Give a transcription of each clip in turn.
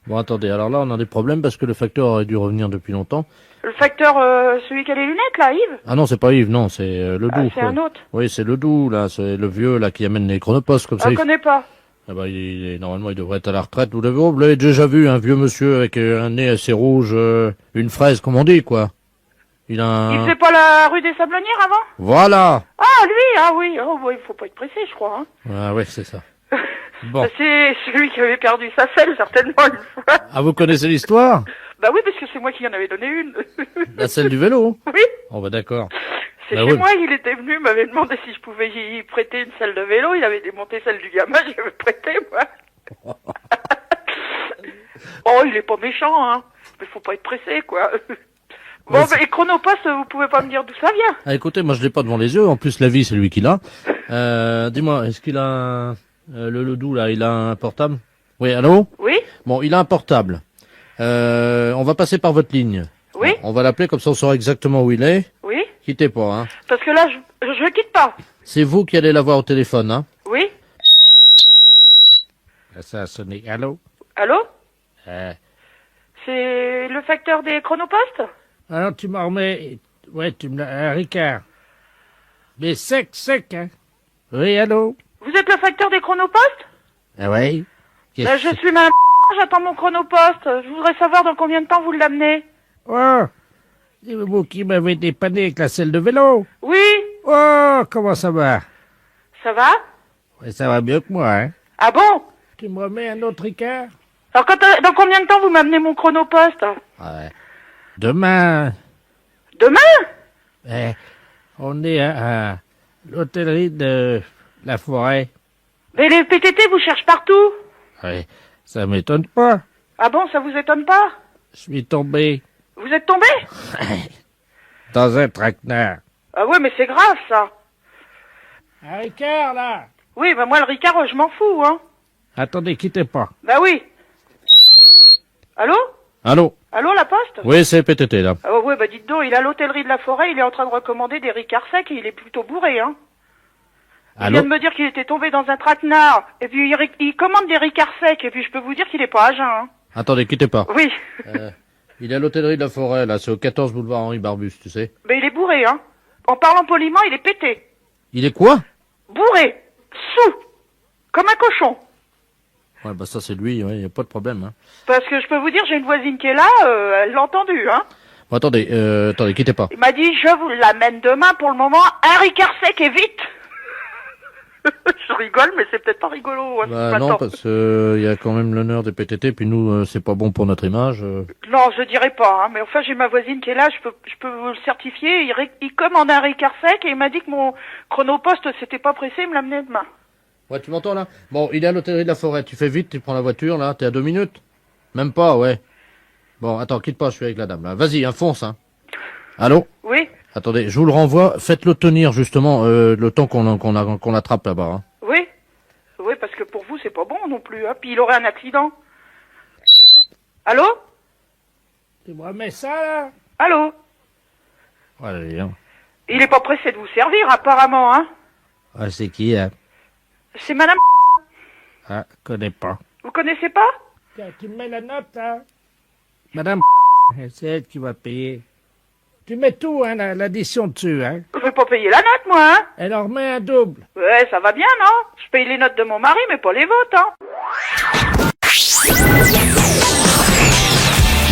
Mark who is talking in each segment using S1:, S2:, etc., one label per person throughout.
S1: Bon, attendez, alors là, on a des problèmes parce que le facteur aurait dû revenir depuis longtemps.
S2: Le facteur, celui qui a les lunettes, là, Yves?
S1: Ah non, c'est pas Yves, non, c'est le
S2: Ah,
S1: doux.
S2: c'est un autre.
S1: Oui, c'est le doux, là, c'est le vieux, là, qui amène les chronopostes, comme ça.
S2: Je connais pas.
S1: Ah bah, normalement, il devrait être à la retraite. Vous l'avez déjà vu, un vieux monsieur avec un nez assez rouge, une fraise, comme on dit, quoi. Il a
S2: Il
S1: un...
S2: faisait pas la rue des Sablonnières avant?
S1: Voilà!
S2: Ah, lui, ah oui. Oh, bah, il faut pas être pressé, je crois, hein.
S1: Ah ouais, c'est ça. Bon.
S2: C'est celui qui avait perdu sa selle, certainement, une fois.
S1: Ah, vous connaissez l'histoire?
S2: Bah oui, parce que c'est moi qui en avais donné une.
S1: La selle du vélo?
S2: Oui.
S1: Oh bah d'accord.
S2: C'est
S1: Bah
S2: chez
S1: oui.
S2: moi, il était venu, m'avait demandé si je pouvais y prêter une selle de vélo. Il avait démonté celle du gamin, j'y avais prêté, moi. Oh, il est pas méchant, hein. Mais faut pas être pressé, quoi. Bon,
S1: Ouais,
S2: bah, et Chronopost, vous pouvez pas me dire d'où ça vient?
S1: Ah, écoutez, moi je l'ai pas devant les yeux. En plus, la vie, c'est lui qui l'a. Dis-moi, est-ce qu'il a le doux là, il a un portable? Oui, allô?
S2: Oui?
S1: Bon, il a un portable. On va passer par votre ligne.
S2: Oui?
S1: On va l'appeler comme ça, on saura exactement où il est.
S2: Oui?
S1: Quittez pas, hein.
S2: Parce que là, je quitte pas.
S1: C'est vous qui allez l'avoir au téléphone, hein.
S2: Oui?
S1: Ça a sonné. Allô?
S2: Allô? C'est le facteur des Chronopost?
S1: Alors tu m'en remets. Ouais, tu me l'as. Ricard. Mais sec, hein. Oui, allô?
S2: Vous êtes le facteur des Chronopost?
S1: Ah ouais?
S2: Bah, je suis ma j'attends mon Chronopost. Je voudrais savoir dans combien de temps vous l'amenez.
S1: Oh! C'est vous qui m'avez dépanné avec la selle de vélo?
S2: Oui?
S1: Oh, comment ça va?
S2: Ça va?
S1: Ouais, ça va mieux que moi, hein?
S2: Ah bon?
S1: Tu me remets un autre Ricard?
S2: Alors dans combien de temps vous m'amenez mon Chronopost?
S1: Ouais. Demain,
S2: Demain?
S1: on est à l'hôtellerie de la forêt.
S2: Mais les PTT vous cherchent partout.
S1: Ouais, ça m'étonne pas.
S2: Ah bon, ça vous étonne pas?
S1: Je suis tombé
S2: Vous êtes tombé?
S1: dans un traquenard.
S2: Ah ouais, mais c'est grave ça.
S1: Un Ricard, là!
S2: Oui, bah moi le Ricard, je m'en fous, hein.
S1: Attendez, quittez pas.
S2: Bah oui. Allô?
S1: Allô?
S2: Allô, la poste?
S1: Oui, c'est PTT, là.
S2: Ah ouais, bah dites donc, il est à l'hôtellerie de la forêt, il est en train de recommander des Ricards secs et il est plutôt bourré, hein. Il
S1: Allô?
S2: vient de me dire qu'il était tombé dans un traquenard, et puis il commande des Ricards secs, et puis je peux vous dire qu'il est pas à jeun, hein.
S1: Attendez, quittez pas.
S2: Oui.
S1: Il est à l'hôtellerie de la forêt, là, c'est au 14 boulevard Henri Barbus, tu sais.
S2: Mais il est bourré, hein. En parlant poliment, il est pété.
S1: Il est quoi?
S2: Bourré. Sous. Comme un cochon.
S1: Ouais, bah ça c'est lui, ouais, y a pas de problème, hein.
S2: Parce que je peux vous dire, j'ai une voisine qui est là, elle l'a entendu, hein.
S1: Bon, attendez, quittez pas.
S2: Il m'a dit, je vous l'amène demain, pour le moment, un Ricard sec et vite. Je rigole, mais c'est peut-être pas rigolo. Hein,
S1: Bah non, parce que y a quand même l'honneur des PTT, puis nous, c'est pas bon pour notre image.
S2: Non, je dirais pas, hein, mais enfin, j'ai ma voisine qui est là, je peux vous le certifier. Il commande un Ricard sec et il m'a dit que mon chronopost, c'était pas pressé, il me l'amenait demain.
S1: Ouais, tu m'entends là? Bon, il est à l'hôtellerie de la forêt, tu fais vite, tu prends la voiture, là, t'es à 2 minutes? Même pas, ouais. Bon, attends, quitte pas, je suis avec la dame, là. Vas-y, fonce, hein. Allô?
S2: Oui?
S1: Attendez, je vous le renvoie, faites-le tenir, justement, le temps qu'on l'attrape là-bas, hein.
S2: Oui? Oui, parce que pour vous, c'est pas bon non plus, hein. Puis il aurait un accident. Allô?
S1: Tu me remets ça, là?
S2: Allô?
S1: Ouais, hein.
S2: Il est pas pressé de vous servir, apparemment, hein.
S1: Ah, c'est qui, hein?
S2: C'est madame...
S1: Ah, connais pas.
S2: Vous connaissez pas?
S1: Tiens, tu me mets la note, là? Madame, c'est elle qui va payer. Tu mets tout, hein, l'addition dessus, hein?
S2: Je vais pas payer la note, moi, hein.
S1: Elle en remet un double.
S2: Ouais, ça va bien, non? Je paye les notes de mon mari, mais pas les vôtres, hein.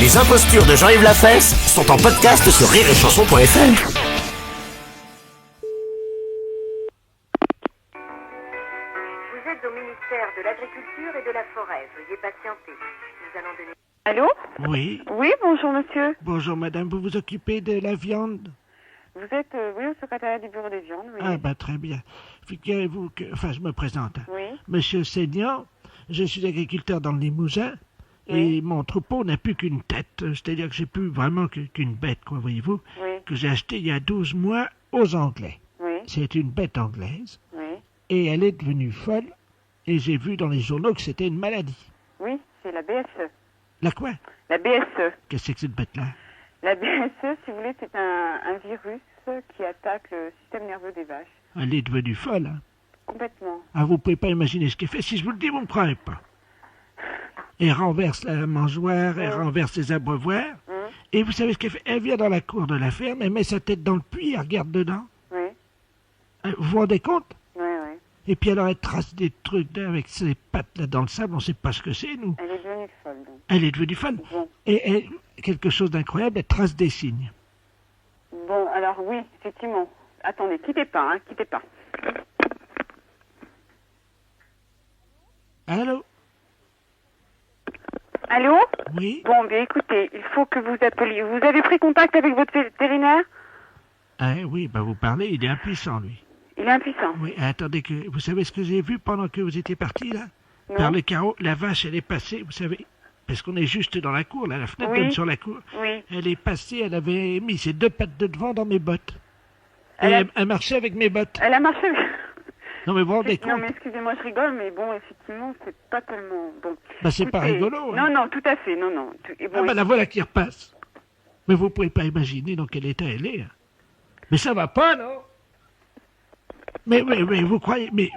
S3: Les impostures de Jean-Yves Lafesse sont en podcast sur rireetchanson.fr.
S4: Vous êtes au ministère de l'Agriculture et de la Forêt. Veuillez patienter. Nous allons donner...
S5: Allô?
S6: Oui,
S5: Oui, bonjour monsieur.
S6: bonjour madame, vous vous occupez de la viande?
S5: Vous êtes, oui, au secrétariat du bureau des viandes, oui.
S6: Ah ben très bien. Figurez-vous que, enfin je me présente.
S5: Oui.
S6: Monsieur Seignan, je suis agriculteur dans le Limousin et
S5: Oui.
S6: mon troupeau n'a plus qu'une tête. C'est-à-dire que j'ai plus vraiment qu'une bête, quoi, voyez-vous,
S5: Oui,
S6: que j'ai acheté il y a 12 mois aux Anglais.
S5: oui,
S6: C'est une bête anglaise
S5: oui.
S6: et elle est devenue folle et j'ai vu dans les journaux que c'était une maladie.
S5: Oui, c'est la BSE.
S6: La quoi?
S5: La BSE.
S6: Qu'est-ce que c'est que cette bête-là?
S5: La BSE, si vous voulez, c'est un virus qui attaque le système nerveux des vaches.
S6: Elle est devenue folle, hein?
S5: Complètement.
S6: Ah, vous pouvez pas imaginer ce qu'elle fait. Si je vous le dis, vous me croirez pas. elle renverse la mangeoire, elle renverse les abreuvoirs. Et vous savez ce qu'elle fait? Elle vient dans la cour de la ferme, elle met sa tête dans le puits, elle regarde dedans.
S5: Oui,
S6: Vous vous rendez compte?
S5: oui, oui.
S6: Et puis alors elle trace des trucs là, avec ses pattes là dans le sable, on sait pas ce que c'est, nous.
S5: Elle est devenue folle, donc.
S6: Elle est devenue folle.
S5: Bon.
S6: Et quelque chose d'incroyable, elle trace des signes.
S5: Bon, alors oui, effectivement. Attendez, quittez pas, hein, quittez pas.
S6: Allô?
S5: Allô?
S6: Oui?
S5: Bon, bien écoutez, il faut que vous appeliez. Vous avez pris contact avec votre vétérinaire?
S6: Ah oui, bah vous parlez, il est impuissant, lui.
S5: Il est impuissant.
S6: Oui, attendez, vous savez ce que j'ai vu pendant que vous étiez parti, là?
S5: Non.
S6: Par le carreau, la vache, elle est passée, vous savez, parce qu'on est juste dans la cour, là, la fenêtre
S5: Oui.
S6: donne sur la cour.
S5: Oui.
S6: Elle est passée, elle avait mis ses 2 pattes de devant dans mes bottes. Et
S5: Elle a-
S6: elle marchait avec mes bottes.
S5: Elle a marché.
S6: Non, mais vous vous rendez
S5: Non,
S6: compte?
S5: mais excusez-moi, je rigole, mais bon, effectivement, c'est pas tellement bon.
S6: Bah, c'est pas
S5: Écoutez,
S6: rigolo. Hein.
S5: Non, non, tout à fait, non, non. Et bon,
S6: Ah bah la voilà qui repasse. Mais vous pouvez pas imaginer dans quel état elle est. Hein. Mais ça va pas, non? Mais vous croyez... Mais...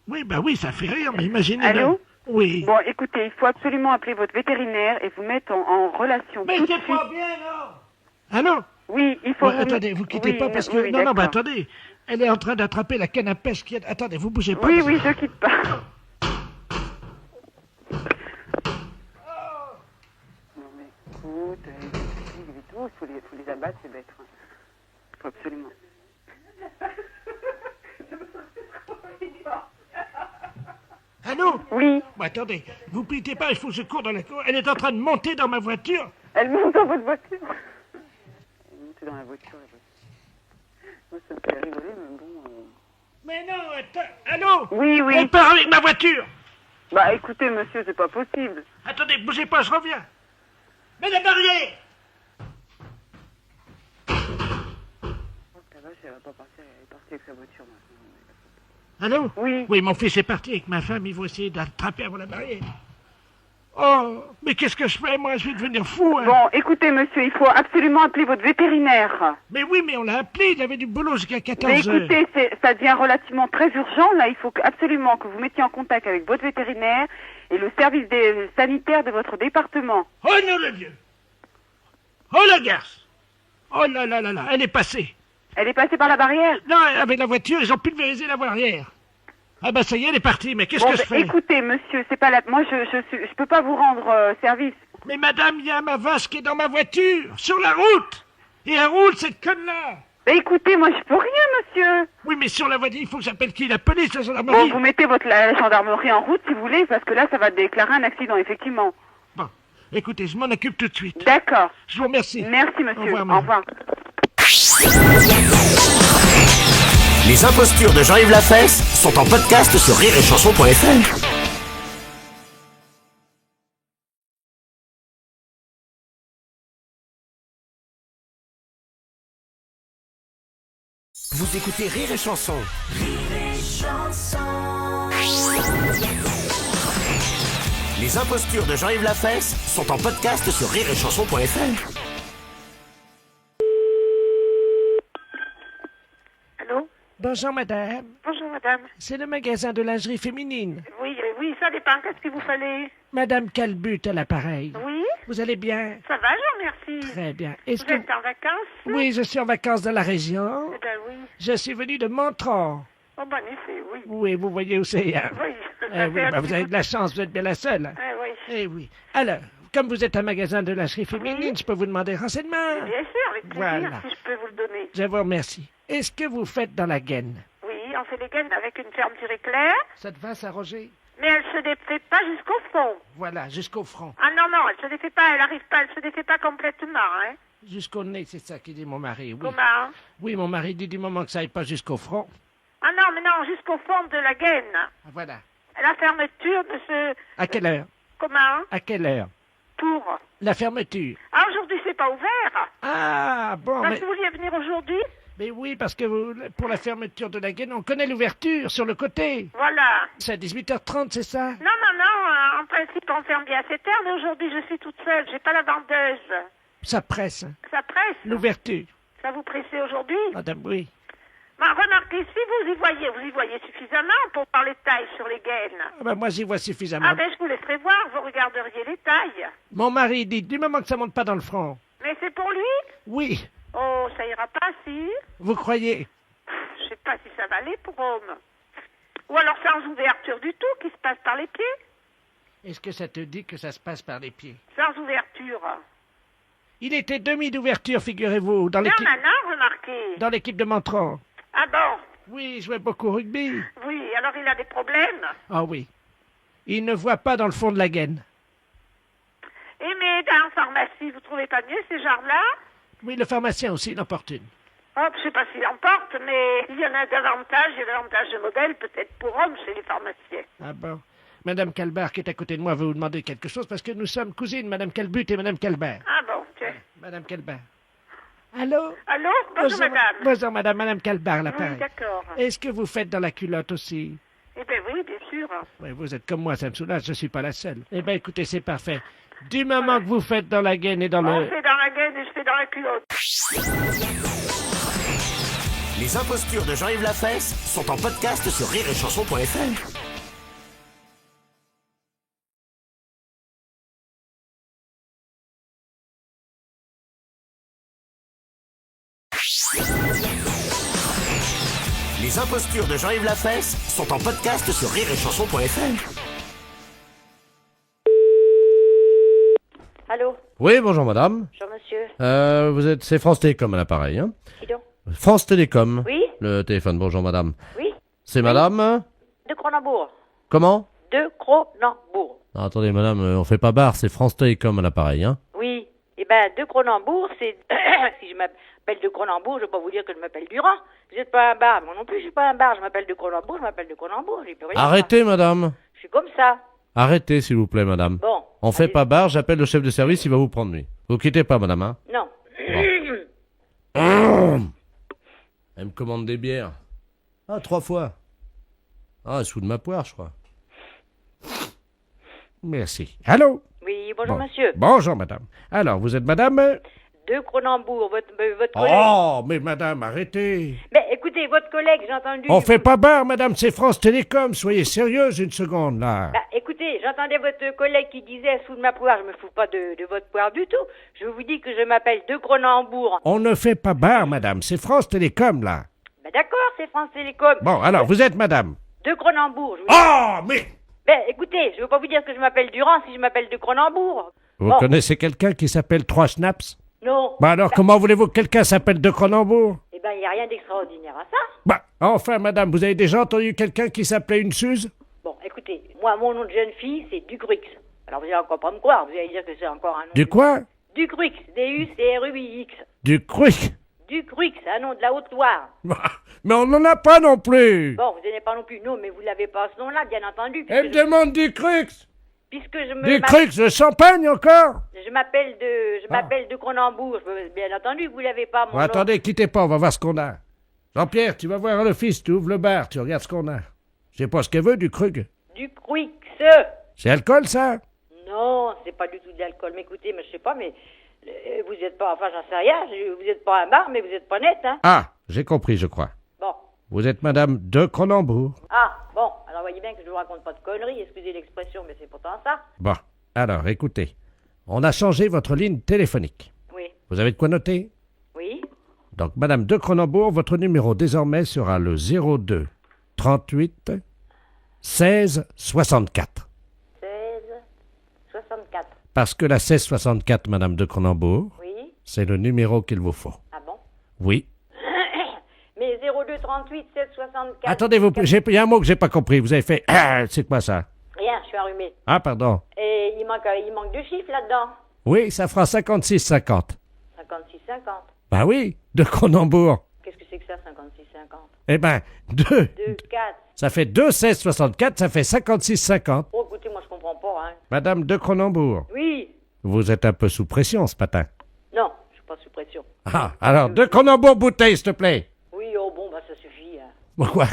S6: Oui, bah oui, ça fait rire, mais imaginez...
S5: Allô?
S6: là. Oui.
S5: Bon, écoutez, il faut absolument appeler votre vétérinaire et vous mettre en relation
S6: Mais
S5: tout de
S6: c'est
S5: suite.
S6: pas bien, non? Allô?
S5: Oui, il faut...
S6: Ouais, attendez, vous quittez
S5: oui,
S6: pas parce que...
S5: oui,
S6: non, bah
S5: d'accord.
S6: attendez. Elle est en train d'attraper la canne à pêche qui est... Attendez, vous bougez pas.
S5: Oui,
S6: parce-
S5: oui, je quitte pas. Non, mais écoute, et tout, il faut les abattre, ces bêtes. Il faut absolument.
S6: Allô?
S5: Oui,
S6: Bon, attendez, vous quittez pas, il faut que je cours dans la cour. Elle est en train de monter dans ma voiture.
S5: elle monte dans votre voiture. Elle monte dans la voiture. Moi, ça me fait rigoler, mais bon...
S6: Mais non, attends, allô?
S5: Oui, oui.
S6: Elle part avec ma voiture.
S5: Bah, écoutez, monsieur, c'est pas possible.
S6: Attendez, bougez pas, je reviens. Mets la barrière.
S5: La vache, elle va pas partir, elle est partie avec sa voiture, maintenant.
S6: Allô?
S5: Oui.
S6: Oui, mon fils est parti avec ma femme, ils vont essayer d'attraper avant la barrière. Oh, mais qu'est-ce que je fais, moi? Je vais devenir fou, hein.
S5: Bon, écoutez, monsieur, il faut absolument appeler votre vétérinaire.
S6: Mais oui, mais on l'a appelé, il avait du boulot jusqu'à 14
S5: Mais
S6: heures.
S5: écoutez, ça devient relativement très urgent. Là, il faut absolument que vous mettiez en contact avec votre vétérinaire et le service sanitaire de votre département.
S6: Oh non, le Dieu! Oh la garce! Oh là là là là, elle est passée.
S5: Elle est passée par la barrière.
S6: Non, avec la voiture, ils ont pulvérisé la barrière. Ah bah ça y est, elle est partie, mais qu'est-ce
S5: Bon,
S6: que je
S5: bah,
S6: fais?
S5: écoutez, monsieur, c'est pas la... Moi, je peux pas vous rendre service.
S6: Mais madame, il y a ma vache qui est dans ma voiture, sur la route. Et elle roule, cette conne-là.
S5: Bah, écoutez, moi, je peux rien, monsieur.
S6: Oui, mais sur la voiture, il faut que j'appelle qui? La police, la
S5: Bon,
S6: gendarmerie?
S5: vous mettez la gendarmerie en route, si vous voulez, parce que là, ça va déclarer un accident, effectivement.
S6: Bon, écoutez, je m'en occupe tout de suite.
S5: D'accord.
S6: Je vous remercie.
S5: Merci, monsieur.
S6: Au revoir,
S5: Au
S6: madame.
S5: revoir.
S3: Les impostures de Jean-Yves Lafesse sont en podcast sur rireetchanson.fr. Vous écoutez Rire et Chanson. Les impostures de Jean-Yves Lafesse sont en podcast sur rireetchanson.fr.
S7: Allô?
S6: Bonjour, madame.
S7: Bonjour, madame.
S6: C'est le magasin de lingerie féminine.
S7: Oui, oui, ça dépend. Qu'est-ce qu'il vous fallait?
S6: Madame Calbut à l'appareil.
S7: Oui,
S6: Vous allez bien?
S7: ça va, je vous remercie.
S6: Très bien. Est-ce
S7: Vous
S6: que...
S7: êtes en vacances?
S6: Oui, je suis en vacances dans la région.
S7: Eh ben oui.
S6: Je suis venu de Montron.
S7: Oh, bon effet, oui.
S6: Oui, vous voyez où c'est. Hein?
S7: Oui.
S6: Eh oui, bah, vous avez de la chance, vous êtes bien la seule. Hein?
S7: Ah oui.
S6: Eh oui. Alors, comme vous êtes un magasin de lingerie féminine, je peux vous demander renseignement.
S7: Bien sûr, avec plaisir,
S6: Voilà.
S7: si je peux vous le donner.
S6: Je vous remercie. Est-ce que vous faites dans la gaine?
S7: Oui, on fait les gaines avec une fermeture éclair,
S6: Ça te va, ça, Roger?
S7: mais elle se défait pas jusqu'au fond.
S6: Voilà, jusqu'au front.
S7: Ah non, non, elle se défait pas, elle se défait pas complètement, hein.
S6: Jusqu'au nez, c'est ça qui dit mon mari, oui.
S7: Comment?
S6: Oui, mon mari dit du moment que ça aille pas jusqu'au front.
S7: Ah non, mais non, jusqu'au fond de la gaine.
S6: Voilà.
S7: La fermeture de ce...
S6: À quelle heure?
S7: Comment?
S6: À quelle heure?
S7: Pour...
S6: La fermeture.
S7: Ah, aujourd'hui, c'est pas ouvert.
S6: Ah, bon,
S7: Donc,
S6: mais...
S7: vous vouliez venir aujourd'hui?
S6: Mais oui, parce que pour la fermeture de la gaine, on connaît l'ouverture sur le côté.
S7: Voilà.
S6: C'est à 18h30, c'est ça?
S7: Non, non, non, en principe, on ferme bien à 7 heures, mais aujourd'hui, je suis toute seule, j'ai pas la vendeuse.
S6: Ça presse, hein.
S7: Ça presse?
S6: L'ouverture.
S7: Ça vous pressait aujourd'hui?
S6: Madame, oui.
S7: Bah, remarquez, si vous y voyez suffisamment pour voir les tailles sur les gaines.
S6: Ah ben, moi, j'y vois suffisamment.
S7: Ah ben, je vous laisserai voir, vous regarderiez les tailles.
S6: Mon mari dit, du moment que ça monte pas dans le front.
S7: Mais c'est pour lui?
S6: Oui,
S7: Oh, ça ira pas, si?
S6: vous croyez?
S7: Je sais pas si ça va aller pour homme. Ou alors sans ouverture du tout, qui se passe par les pieds?
S6: Est-ce que ça te dit que ça se passe par les pieds?
S7: Sans ouverture.
S6: Il était demi d'ouverture, figurez-vous, dans
S7: Non,
S6: l'équipe
S7: maintenant, remarquez.
S6: dans l'équipe de Montron.
S7: Ah bon?
S6: Oui, il jouait beaucoup au rugby.
S7: Oui, alors il a des problèmes.
S6: Ah oui. Il ne voit pas dans le fond de la gaine.
S7: Et mais dans la pharmacie, vous trouvez pas mieux ces genres-là?
S6: Oui, le pharmacien aussi l'emporte une.
S7: Oh, je sais pas s'il en porte, mais il y en a davantage, il y a davantage de modèles, peut-être pour hommes, chez les pharmaciens.
S6: Ah bon. Madame Calbar, qui est à côté de moi, veut vous demander quelque chose parce que nous sommes cousines, Madame Calbut et Madame Calbar.
S7: Ah bon, tiens.
S6: Madame Calbar. Allô?
S7: Allô? Bonjour, madame.
S6: Bonjour, Madame. Madame Calbar, l'appareil.
S7: Oui, d'accord.
S6: Est-ce que vous faites dans la culotte aussi?
S7: Eh bien oui, bien sûr.
S6: Oui, vous êtes comme moi, ça me soulage, je suis pas la seule. Eh bien, écoutez, c'est parfait. Du moment que vous faites dans la gaine et dans
S7: On
S6: le...
S7: fait dans la gaine et je fais dans la culotte.
S3: Les impostures de Jean-Yves Lafesse sont en podcast sur rireetchanson.fr. Les impostures de Jean-Yves Lafesse sont en podcast sur rireetchanson.fr.
S8: Allô?
S1: Oui, bonjour madame.
S8: Bonjour monsieur.
S1: C'est France Télécom à l'appareil, hein?
S8: Dis donc.
S1: France Télécom.
S8: Oui?
S1: Le téléphone, bonjour madame.
S8: Oui?
S1: C'est madame?
S8: De Cronenbourg.
S1: Comment?
S8: De Cronenbourg.
S1: Non, attendez madame, on fait pas barre, c'est France Télécom à l'appareil, hein?
S8: Oui. Eh ben, de Cronenbourg, c'est... si je m'appelle de Cronenbourg, je vais pas vous dire que je m'appelle Durand. Vous n'êtes pas un bar. Moi non plus, je suis pas un bar. Je m'appelle de Cronenbourg, je m'appelle de Cronenbourg. J'ai plus rien.
S1: Arrêtez madame.
S8: Je suis comme ça.
S1: Arrêtez s'il vous plaît madame.
S8: Bon.
S1: On fait
S8: allez.
S1: pas barre, j'appelle le chef de service, il va vous prendre lui. Vous quittez pas madame, hein?
S8: Non.
S1: Elle me commande des bières. Ah, 3 fois. Ah, sous de ma poire, je crois.
S6: Merci. Allô?
S8: Oui, bonjour
S6: Bon.
S8: monsieur.
S6: Bonjour, madame. Alors, vous êtes madame...
S8: De Cronenbourg, votre collègue...
S6: Oh, mais madame, arrêtez.
S8: Mais écoutez, votre collègue, j'ai entendu...
S6: On fait pas barre, madame, c'est France Télécom. Soyez sérieuse une seconde, là.
S8: Bah, écoutez, j'entendais votre collègue qui disait sous de ma poire, je me fous pas de votre poire du tout. Je vous dis que je m'appelle de Cronenbourg.
S6: On ne fait pas barre, madame, c'est France Télécom, là.
S8: Bah d'accord, c'est France Télécom.
S6: Bon, alors, vous êtes madame.
S8: De Cronenbourg, je vous dis.
S6: Oh, mais...
S8: Ben écoutez, je veux pas vous dire que je m'appelle Durand si je m'appelle de Cronenbourg.
S6: Vous
S8: Bon.
S6: connaissez quelqu'un qui s'appelle 3 Schnaps?
S8: Non.
S6: Bah alors, comment voulez-vous que quelqu'un s'appelle de Cronenbourg?
S8: Eh ben, il n'y a rien d'extraordinaire à ça.
S6: Bah, enfin, madame, vous avez déjà entendu quelqu'un qui s'appelait une Suze?
S8: Bon, écoutez, moi, mon nom de jeune fille, c'est Ducrux. Alors, vous allez encore pas me croire, vous allez dire que c'est encore un nom.
S6: Du quoi?
S8: Ducrux, D-U-C-R-U-I-X.
S6: Du Cruc.
S8: Ducrux, un nom de la Haute-Loire.
S6: Mais on n'en a pas non plus.
S8: Bon, vous n'en avez pas non plus. Non, mais vous l'avez pas ce nom-là, bien entendu.
S6: Elle me
S8: Puisque,
S6: demande du Crux.
S8: puisque je me...
S6: Du Crux de champagne encore?
S8: Je m'appelle de Cronenbourg. Bien entendu, vous l'avez pas, mon
S6: Bon,
S8: nom.
S6: attendez, quittez pas, on va voir ce qu'on a. Jean-Pierre, tu vas voir l'office, tu ouvres le bar, tu regardes ce qu'on a. Je sais pas ce qu'elle veut, du Krug.
S8: Ducrux.
S6: C'est alcool, ça?
S8: Non, c'est pas du tout de l'alcool. Mais écoutez, mais je sais pas, mais vous êtes pas, enfin j'en sais rien, vous êtes pas un bar, mais vous êtes pas net, hein.
S6: Ah, j'ai compris, je crois.
S8: Bon.
S6: Vous êtes madame de Cronenbourg.
S8: Ah, bon, alors voyez bien que je vous raconte pas de conneries, excusez l'expression, mais c'est pourtant ça.
S6: Bon, alors, écoutez. On a changé votre ligne téléphonique.
S8: Oui.
S6: Vous avez de quoi noter?
S8: Oui.
S6: Donc, madame de Cronenbourg, votre numéro désormais sera le 02 38 16 64.
S8: 16 64.
S6: Parce que la 1664, madame de Cronenbourg,
S8: Oui.
S6: c'est le numéro qu'il vous faut.
S8: Ah bon?
S6: Oui.
S8: Mais 02 38 16 64.
S6: Attendez, il y a un mot que j'ai pas compris. Vous avez fait... Ah, c'est quoi ça?
S8: Rien, je suis enrhumé.
S6: Ah, pardon.
S8: Et il manque 2 chiffres là-dedans.
S6: Oui, ça fera 56 50.
S8: 56 50.
S6: Bah oui, de Cronenbourg.
S8: Qu'est-ce que c'est que ça, 56 50?
S6: Eh ben, 2.
S8: 2 4.
S6: Ça fait 2 16 64, ça fait 56 50.
S8: Oh, écoutez, moi je comprends pas, hein.
S6: Madame de Cronenbourg,
S8: Oui.
S6: vous êtes un peu sous pression ce matin.
S8: Non, je suis pas sous pression.
S6: Ah, alors, de Cronenbourg bouteille, s'il te plaît.
S8: Oui, oh bon, bah ça suffit, hein.
S6: Pourquoi?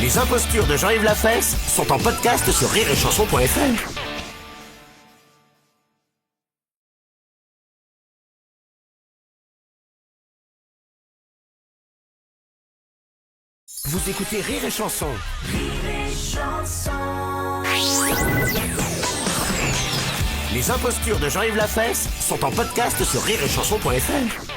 S3: Les impostures de Jean-Yves Lafesse sont en podcast sur rireetchanson.fr. Vous écoutez Rire et Chanson. Les impostures de Jean-Yves Lafesse sont en podcast sur rireetchanson.fr.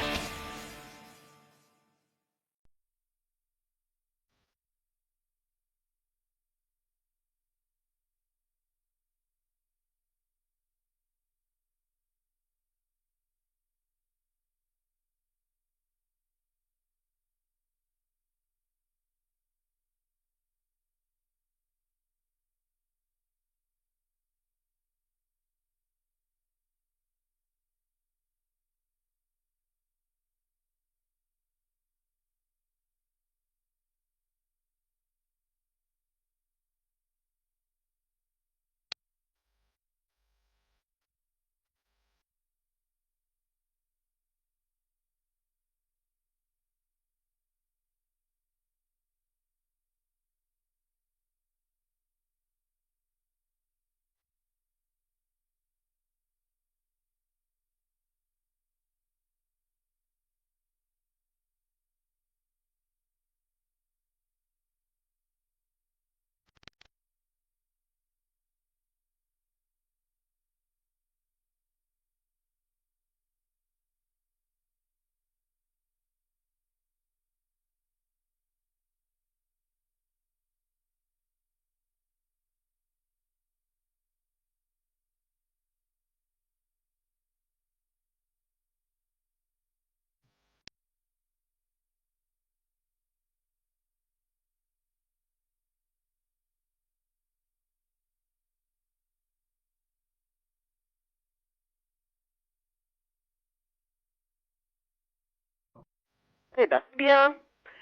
S5: Eh ben, bien.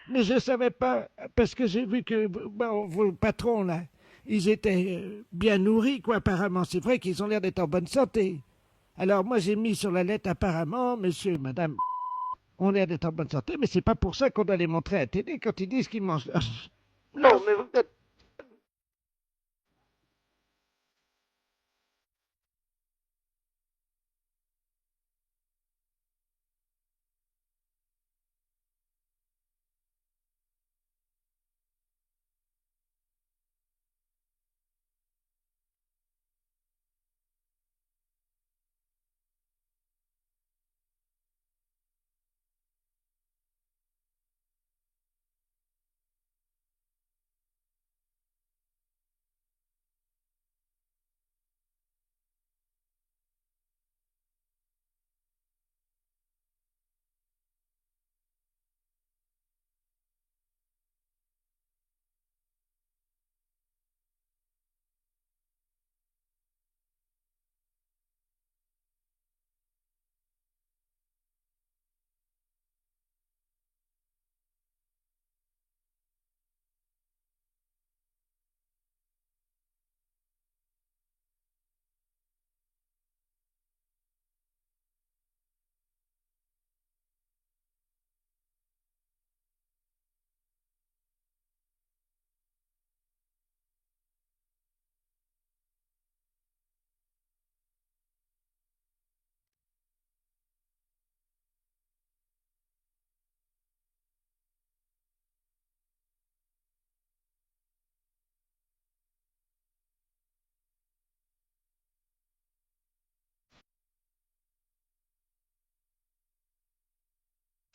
S6: Mais je savais pas, parce que j'ai vu que vos patrons, là, ils étaient bien nourris, quoi, apparemment. C'est vrai qu'ils ont l'air d'être en bonne santé. Alors moi, j'ai mis sur la lettre, apparemment, monsieur, madame, ont l'air d'être en bonne santé, mais c'est pas pour ça qu'on doit les montrer à la télé quand ils disent qu'ils mangent.
S5: Non, mais vous êtes...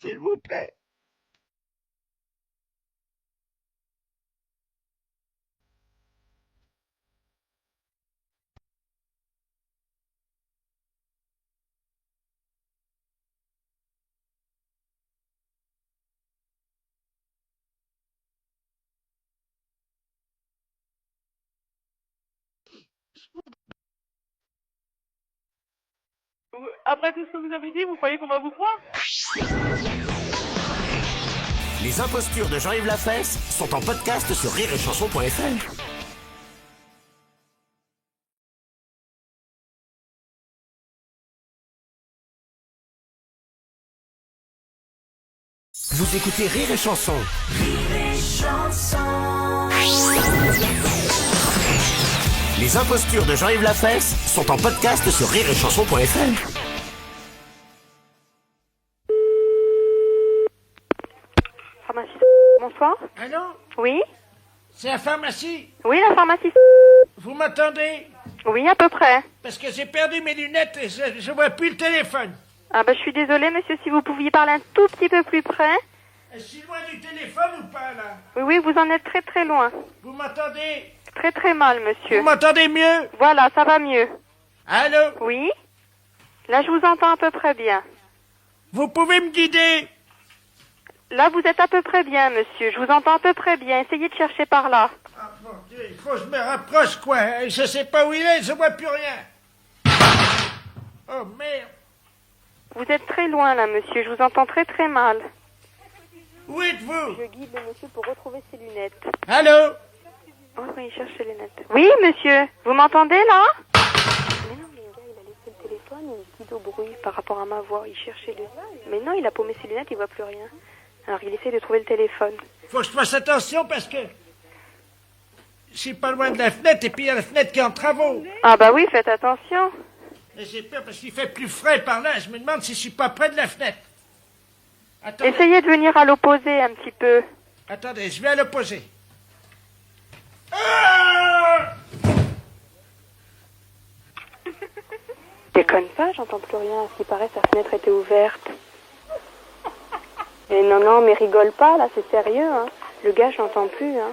S6: S'il vous plaît.
S5: Après tout ce que vous avez dit, vous croyez qu'on va vous croire?
S3: Les impostures de Jean-Yves Lafesse sont en podcast sur rireetchanson.fr. Vous écoutez Rire et Chanson. Les impostures de Jean-Yves Lafesse sont en podcast sur rireetchanson.fr.
S5: Pharmacie. Bonsoir. fois.
S6: Allô?
S5: Oui?
S6: C'est la pharmacie?
S5: Oui, la pharmacie.
S6: Vous m'entendez?
S5: Oui, à peu près.
S6: Parce que j'ai perdu mes lunettes et je vois plus le téléphone.
S5: Ah bah je suis désolée, monsieur, si vous pouviez parler un tout petit peu plus près.
S6: Je suis loin du téléphone ou pas, là?
S5: Oui, oui, vous en êtes très très loin.
S6: Vous m'entendez?
S5: Très très mal, monsieur.
S6: Vous m'entendez mieux?
S5: Voilà, ça va mieux.
S6: Allô?
S5: Oui? Là, je vous entends à peu près bien.
S6: Vous pouvez me guider?
S5: Là, vous êtes à peu près bien, monsieur. Je vous entends à peu près bien. Essayez de chercher par là.
S6: Ah, mon Dieu, il faut que je me rapproche, quoi. Je sais pas où il est, je vois plus rien. Oh, merde.
S5: Vous êtes très loin, là, monsieur. Je vous entends très très mal.
S6: Où êtes-vous?
S5: Je guide le monsieur pour retrouver ses lunettes.
S6: Allô?
S5: Oh, oui, il cherche ses lunettes. Oui, monsieur. Vous m'entendez, là? Mais non, mais le gars, il a laissé le téléphone et il guide au bruit par rapport à ma voix. Il cherchait le... Mais non, il a paumé ses lunettes, il voit plus rien. Alors, il essaie de trouver le téléphone.
S6: Faut que je fasse attention parce que je suis pas loin de la fenêtre et puis il y a la fenêtre qui est en travaux.
S5: Ah bah oui, faites attention.
S6: Mais j'ai peur parce qu'il fait plus frais par là. Je me demande si je suis pas près de la fenêtre. Attendez,
S5: Essayez de venir à l'opposé un petit peu.
S6: attendez, je vais à l'opposé. Ah!
S5: Déconne pas, j'entends plus rien. À ce qui paraît, sa fenêtre était ouverte. Et non, non, mais rigole pas, là, c'est sérieux, hein. Le gars, je l'entends plus, hein.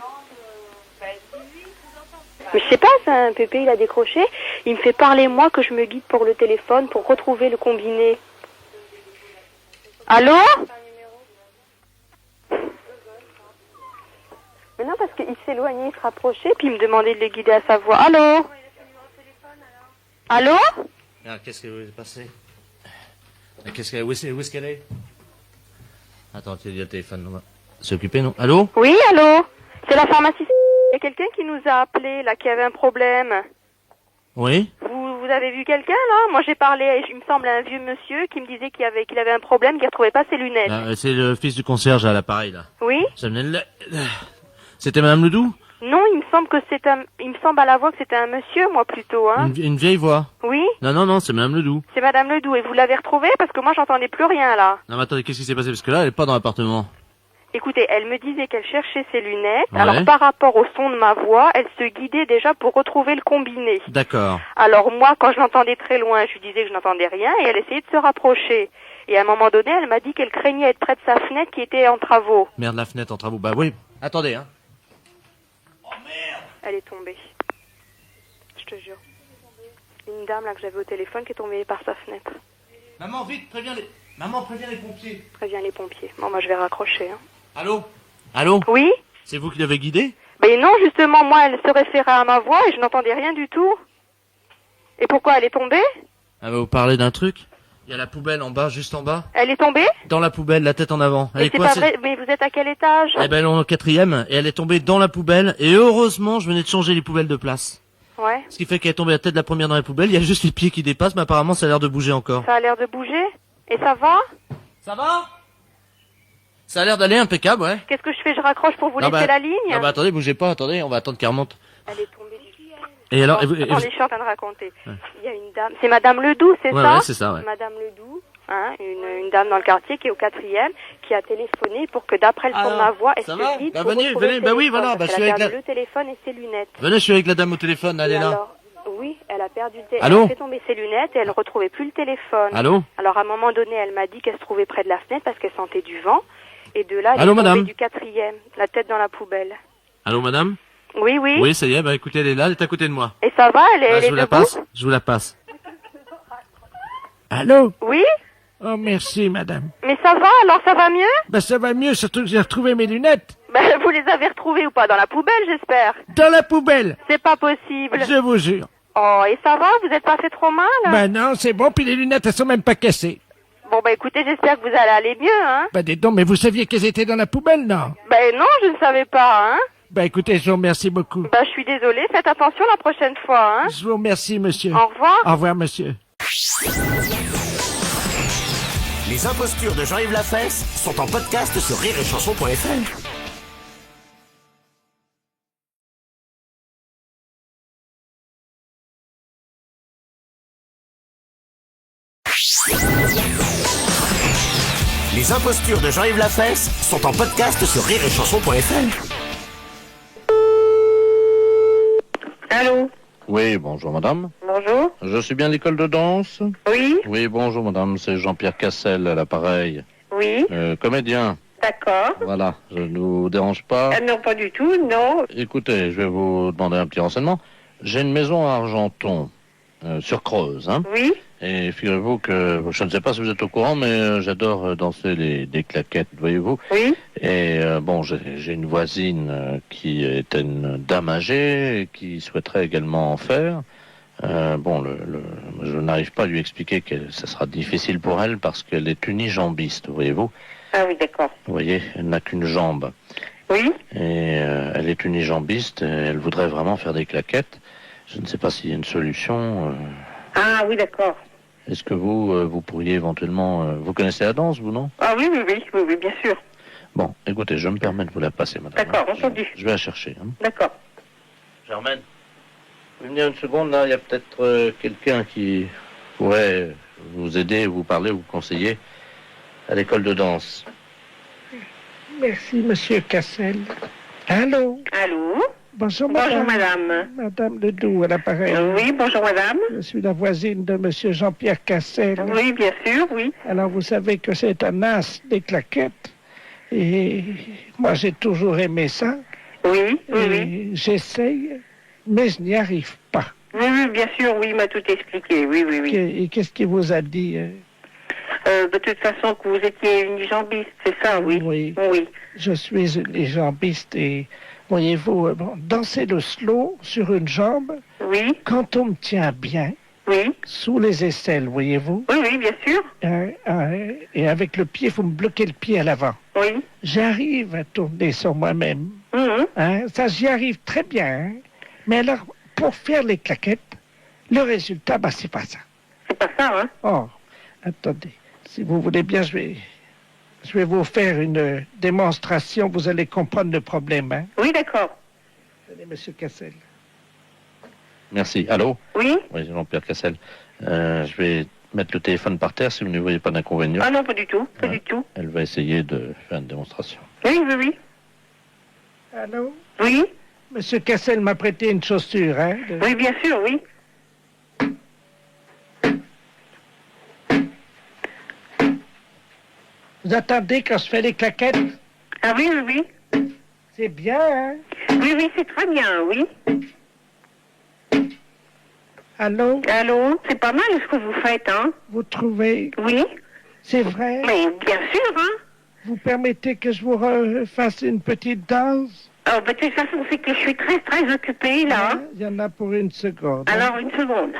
S5: Mais je sais pas, c'est un pépé, il a décroché. Il me fait parler, moi, que je me guide pour le téléphone pour retrouver le combiné. Allô? Mais non, parce qu'il s'éloignait, il se rapprochait, puis il me demandait de le guider à sa voix. Allô? Allô?
S1: Ah, qu'est-ce qui est passé? Où est-ce qu'elle est? Attends, il y a le téléphone. Non, c'est occupé, non? Allô?
S5: Oui, allô? C'est la pharmacie. Il y a quelqu'un qui nous a appelé, là, qui avait un problème.
S1: Oui?
S5: Vous avez vu quelqu'un, là? Moi, j'ai parlé, il me semble, à un vieux monsieur qui me disait qu'il avait un problème, qu'il ne retrouvait pas ses lunettes.
S1: Ah, c'est le fils du concierge à l'appareil, là.
S5: Oui?
S1: Ça venait de là. C'était Madame Ledoux?
S5: Non, il me semble que il me semble à la voix que c'était un monsieur, moi, plutôt, hein?
S1: Une vieille voix.
S5: Oui?
S1: Non, c'est Madame Ledoux.
S5: C'est Madame Ledoux. Et vous l'avez retrouvée? Parce que moi, j'entendais plus rien, là.
S1: Non, mais attendez, qu'est-ce qui s'est passé? Parce que là, elle est pas dans l'appartement.
S5: Écoutez, elle me disait qu'elle cherchait ses lunettes.
S1: Ouais.
S5: Alors, par rapport au son de ma voix, elle se guidait déjà pour retrouver le combiné.
S1: D'accord.
S5: Alors, moi, quand je l'entendais très loin, je lui disais que je n'entendais rien et elle essayait de se rapprocher. Et à un moment donné, elle m'a dit qu'elle craignait être près de sa fenêtre qui était en travaux.
S1: Merde, la fenêtre en travaux. Bah oui. Attendez, hein.
S5: Elle est tombée. Je te jure. Une dame, là, que j'avais au téléphone qui est tombée par sa fenêtre.
S1: Maman, vite, préviens les pompiers.
S5: Préviens les pompiers. Bon, moi, je vais raccrocher, hein.
S1: Allô? Allô?
S5: Oui?
S1: C'est vous qui l'avez guidée?
S5: Ben non, justement, moi, elle se référait à ma voix et je n'entendais rien du tout. Et pourquoi elle est tombée?
S1: Ah, bah, vous parlez d'un truc? Il y a la poubelle en bas, juste en bas.
S5: Elle est tombée?
S1: Dans la poubelle, la tête en avant. Elle
S5: Et
S1: est
S5: c'est
S1: coincée.
S5: pas vrai, mais vous êtes à quel étage?
S1: Eh ben, elle est au 4e, et elle est tombée dans la poubelle, et heureusement, je venais de changer les poubelles de place.
S5: Ouais.
S1: Ce qui fait qu'elle est tombée la tête de la première dans la poubelle, il y a juste les pieds qui dépassent, mais apparemment, ça a l'air de bouger encore.
S5: Ça a l'air de bouger? Et ça va?
S1: Ça va? Ça a l'air d'aller impeccable, ouais.
S5: Qu'est-ce que je fais? Je raccroche pour vous laisser la ligne?
S1: Ah bah, attendez, bougez pas, attendez, on va attendre qu'elle remonte.
S5: Elle est tombée.
S1: Et alors,
S5: Attendez, je suis en train de raconter. Il y a une dame, c'est Madame Ledoux, c'est
S1: Ouais,
S5: ça?
S1: ouais, c'est ça, ouais.
S5: Madame Ledoux, hein, une dame dans le quartier qui est au 4e, qui a téléphoné pour que d'après le son de ma voix, elle
S1: ça
S5: se
S1: va
S5: guide
S1: Bah,
S5: pour
S1: venez,
S5: retrouver
S1: venez,
S5: le
S1: bah oui,
S5: téléphone,
S1: voilà, bah,
S5: parce
S1: je suis
S5: qu'elle a
S1: avec
S5: perdu le téléphone et ses lunettes.
S1: Venez, je suis avec la dame au téléphone, elle
S5: Et
S1: est là.
S5: alors, oui, elle a perdu le téléphone.
S1: Allô?
S5: Elle a fait tomber ses lunettes et elle ne retrouvait plus le téléphone.
S1: Allô?
S5: Alors à un moment donné, elle m'a dit qu'elle se trouvait près de la fenêtre parce qu'elle sentait du vent. Et de là, elle
S1: Allô,
S5: est tombée
S1: madame?
S5: du 4e, la tête dans la poubelle.
S1: Allô, madame?
S5: Oui, oui.
S1: Oui, ça y est, bah écoutez, elle est là, elle est à côté de moi.
S5: Et ça va? Elle
S1: Bah,
S5: est
S1: je vous la
S5: debout?
S1: passe, je vous la passe.
S6: Allô?
S5: Oui?
S6: Oh, merci, madame.
S5: Mais ça va? Alors ça va mieux?
S6: Ben, ça va mieux, surtout que j'ai retrouvé mes lunettes.
S5: Ben, vous les avez retrouvées ou pas? Dans la poubelle, j'espère.
S6: Dans la poubelle.
S5: C'est pas possible.
S6: Je vous jure.
S5: Oh, et ça va? Vous êtes pas fait trop mal?
S6: Ben non, c'est bon, puis les lunettes, elles sont même pas cassées.
S5: Bon, bah écoutez, j'espère que vous allez aller mieux, hein?
S6: Ben dis donc, mais vous saviez qu'elles étaient dans la poubelle, non?
S5: Ben non, je ne savais pas, hein?
S6: Ben écoutez, je vous remercie beaucoup.
S5: Ben, je suis désolée, faites attention la prochaine fois, hein?
S6: Je vous remercie, monsieur.
S5: Au revoir.
S6: Au revoir, monsieur.
S3: Les impostures de Jean-Yves Lafesse sont en podcast sur rireetchanson.fr. Les impostures de Jean-Yves Lafesse sont en podcast sur rireetchanson.fr.
S7: Allô?
S1: Oui, bonjour madame.
S7: Bonjour?
S1: Je suis bien à l'école de danse?
S7: Oui?
S1: Oui, bonjour madame, c'est Jean-Pierre Cassel à l'appareil.
S7: Oui?
S1: Comédien.
S7: D'accord.
S1: Voilà, je ne vous dérange pas.
S7: Non, pas du tout, non.
S1: Écoutez, je vais vous demander un petit renseignement. J'ai une maison à Argenton, sur Creuse, hein.
S7: Oui?
S1: Et figurez-vous que, je ne sais pas si vous êtes au courant, mais j'adore danser des claquettes, voyez-vous.
S7: Oui?
S1: Et bon, j'ai une voisine qui est une dame âgée et qui souhaiterait également en faire. Bon, je n'arrive pas à lui expliquer que ça sera difficile pour elle parce qu'elle est unijambiste, voyez-vous.
S7: Ah oui, d'accord.
S1: Vous voyez, elle n'a qu'une jambe.
S7: Oui?
S1: Et elle est unijambiste et elle voudrait vraiment faire des claquettes. Je ne sais pas s'il y a une solution.
S7: Ah oui, d'accord.
S1: Est-ce que vous pourriez éventuellement... vous connaissez la danse, vous, non?
S7: Ah oui, bien sûr.
S1: Bon, écoutez, je me permets de vous la passer, madame.
S7: D'accord, entendu.
S1: Je vais la chercher. Hein.
S7: D'accord.
S1: Germaine, vous venez une seconde, là, il y a peut-être quelqu'un qui pourrait vous aider, vous parler, vous conseiller à l'école de danse.
S6: Merci, monsieur Cassel. Allô?
S7: Allô?
S6: Bonjour,
S7: Bonjour,
S6: madame.
S7: madame.
S6: Madame Ledoux, à l'appareil.
S7: Oui, bonjour, madame.
S6: Je suis la voisine de monsieur Jean-Pierre Cassel.
S7: Oui, bien sûr, oui.
S6: Alors, vous savez que c'est un as des claquettes. Et moi, j'ai toujours aimé ça.
S7: Oui, oui,
S6: Et
S7: oui.
S6: j'essaye, mais je n'y arrive pas.
S7: Oui, oui, bien sûr, oui, il m'a tout expliqué, oui, oui, oui.
S6: Et qu'est-ce qu'il vous a dit
S7: De toute façon, que vous étiez unijambiste, c'est ça, oui?
S6: Oui.
S7: Oui.
S6: Je suis unijambiste et, voyez-vous, bon, danser le slow sur une jambe,
S7: Oui,
S6: quand on me tient bien,
S7: oui.
S6: sous les aisselles, voyez-vous,
S7: Oui, oui, bien sûr.
S6: et avec le pied, vous me bloquez le pied à l'avant.
S7: Oui.
S6: J'arrive à tourner sur moi-même.
S7: Mhm.
S6: Hein, ça, j'y arrive très bien. Hein. Mais alors, pour faire les claquettes, le résultat, bah, c'est pas ça.
S7: C'est pas ça, hein?
S6: Oh, attendez. Si vous voulez bien, je vais vous faire une démonstration. Vous allez comprendre le problème. Hein.
S7: Oui, d'accord.
S6: Allez, monsieur Cassel.
S1: Merci. Allô?
S7: Oui?
S1: Oui, Jean-Pierre Cassel. Je vais mettre le téléphone par terre si vous ne voyez pas d'inconvénient.
S7: Ah non, pas du tout, pas du tout.
S1: Elle va essayer de faire une démonstration.
S7: Oui, oui, oui.
S6: Allô?
S7: Oui?
S6: Monsieur Cassel m'a prêté une chaussure, hein?
S7: Oui, bien sûr, oui.
S6: Vous attendez quand je fais les claquettes?
S7: Ah oui, oui, oui.
S6: C'est bien, hein?
S7: Oui, oui, c'est très bien, oui.
S6: Allô?
S7: Allô? C'est pas mal ce que vous faites, hein?
S6: Vous trouvez?
S7: Oui?
S6: C'est vrai?
S7: Mais bien sûr, hein?
S6: Vous permettez que je vous fasse une petite danse?
S7: Oh, bah, de toute façon, c'est que je suis très, très occupée, là.
S6: Hein? Il y en a pour une seconde. hein.
S7: Alors, une seconde.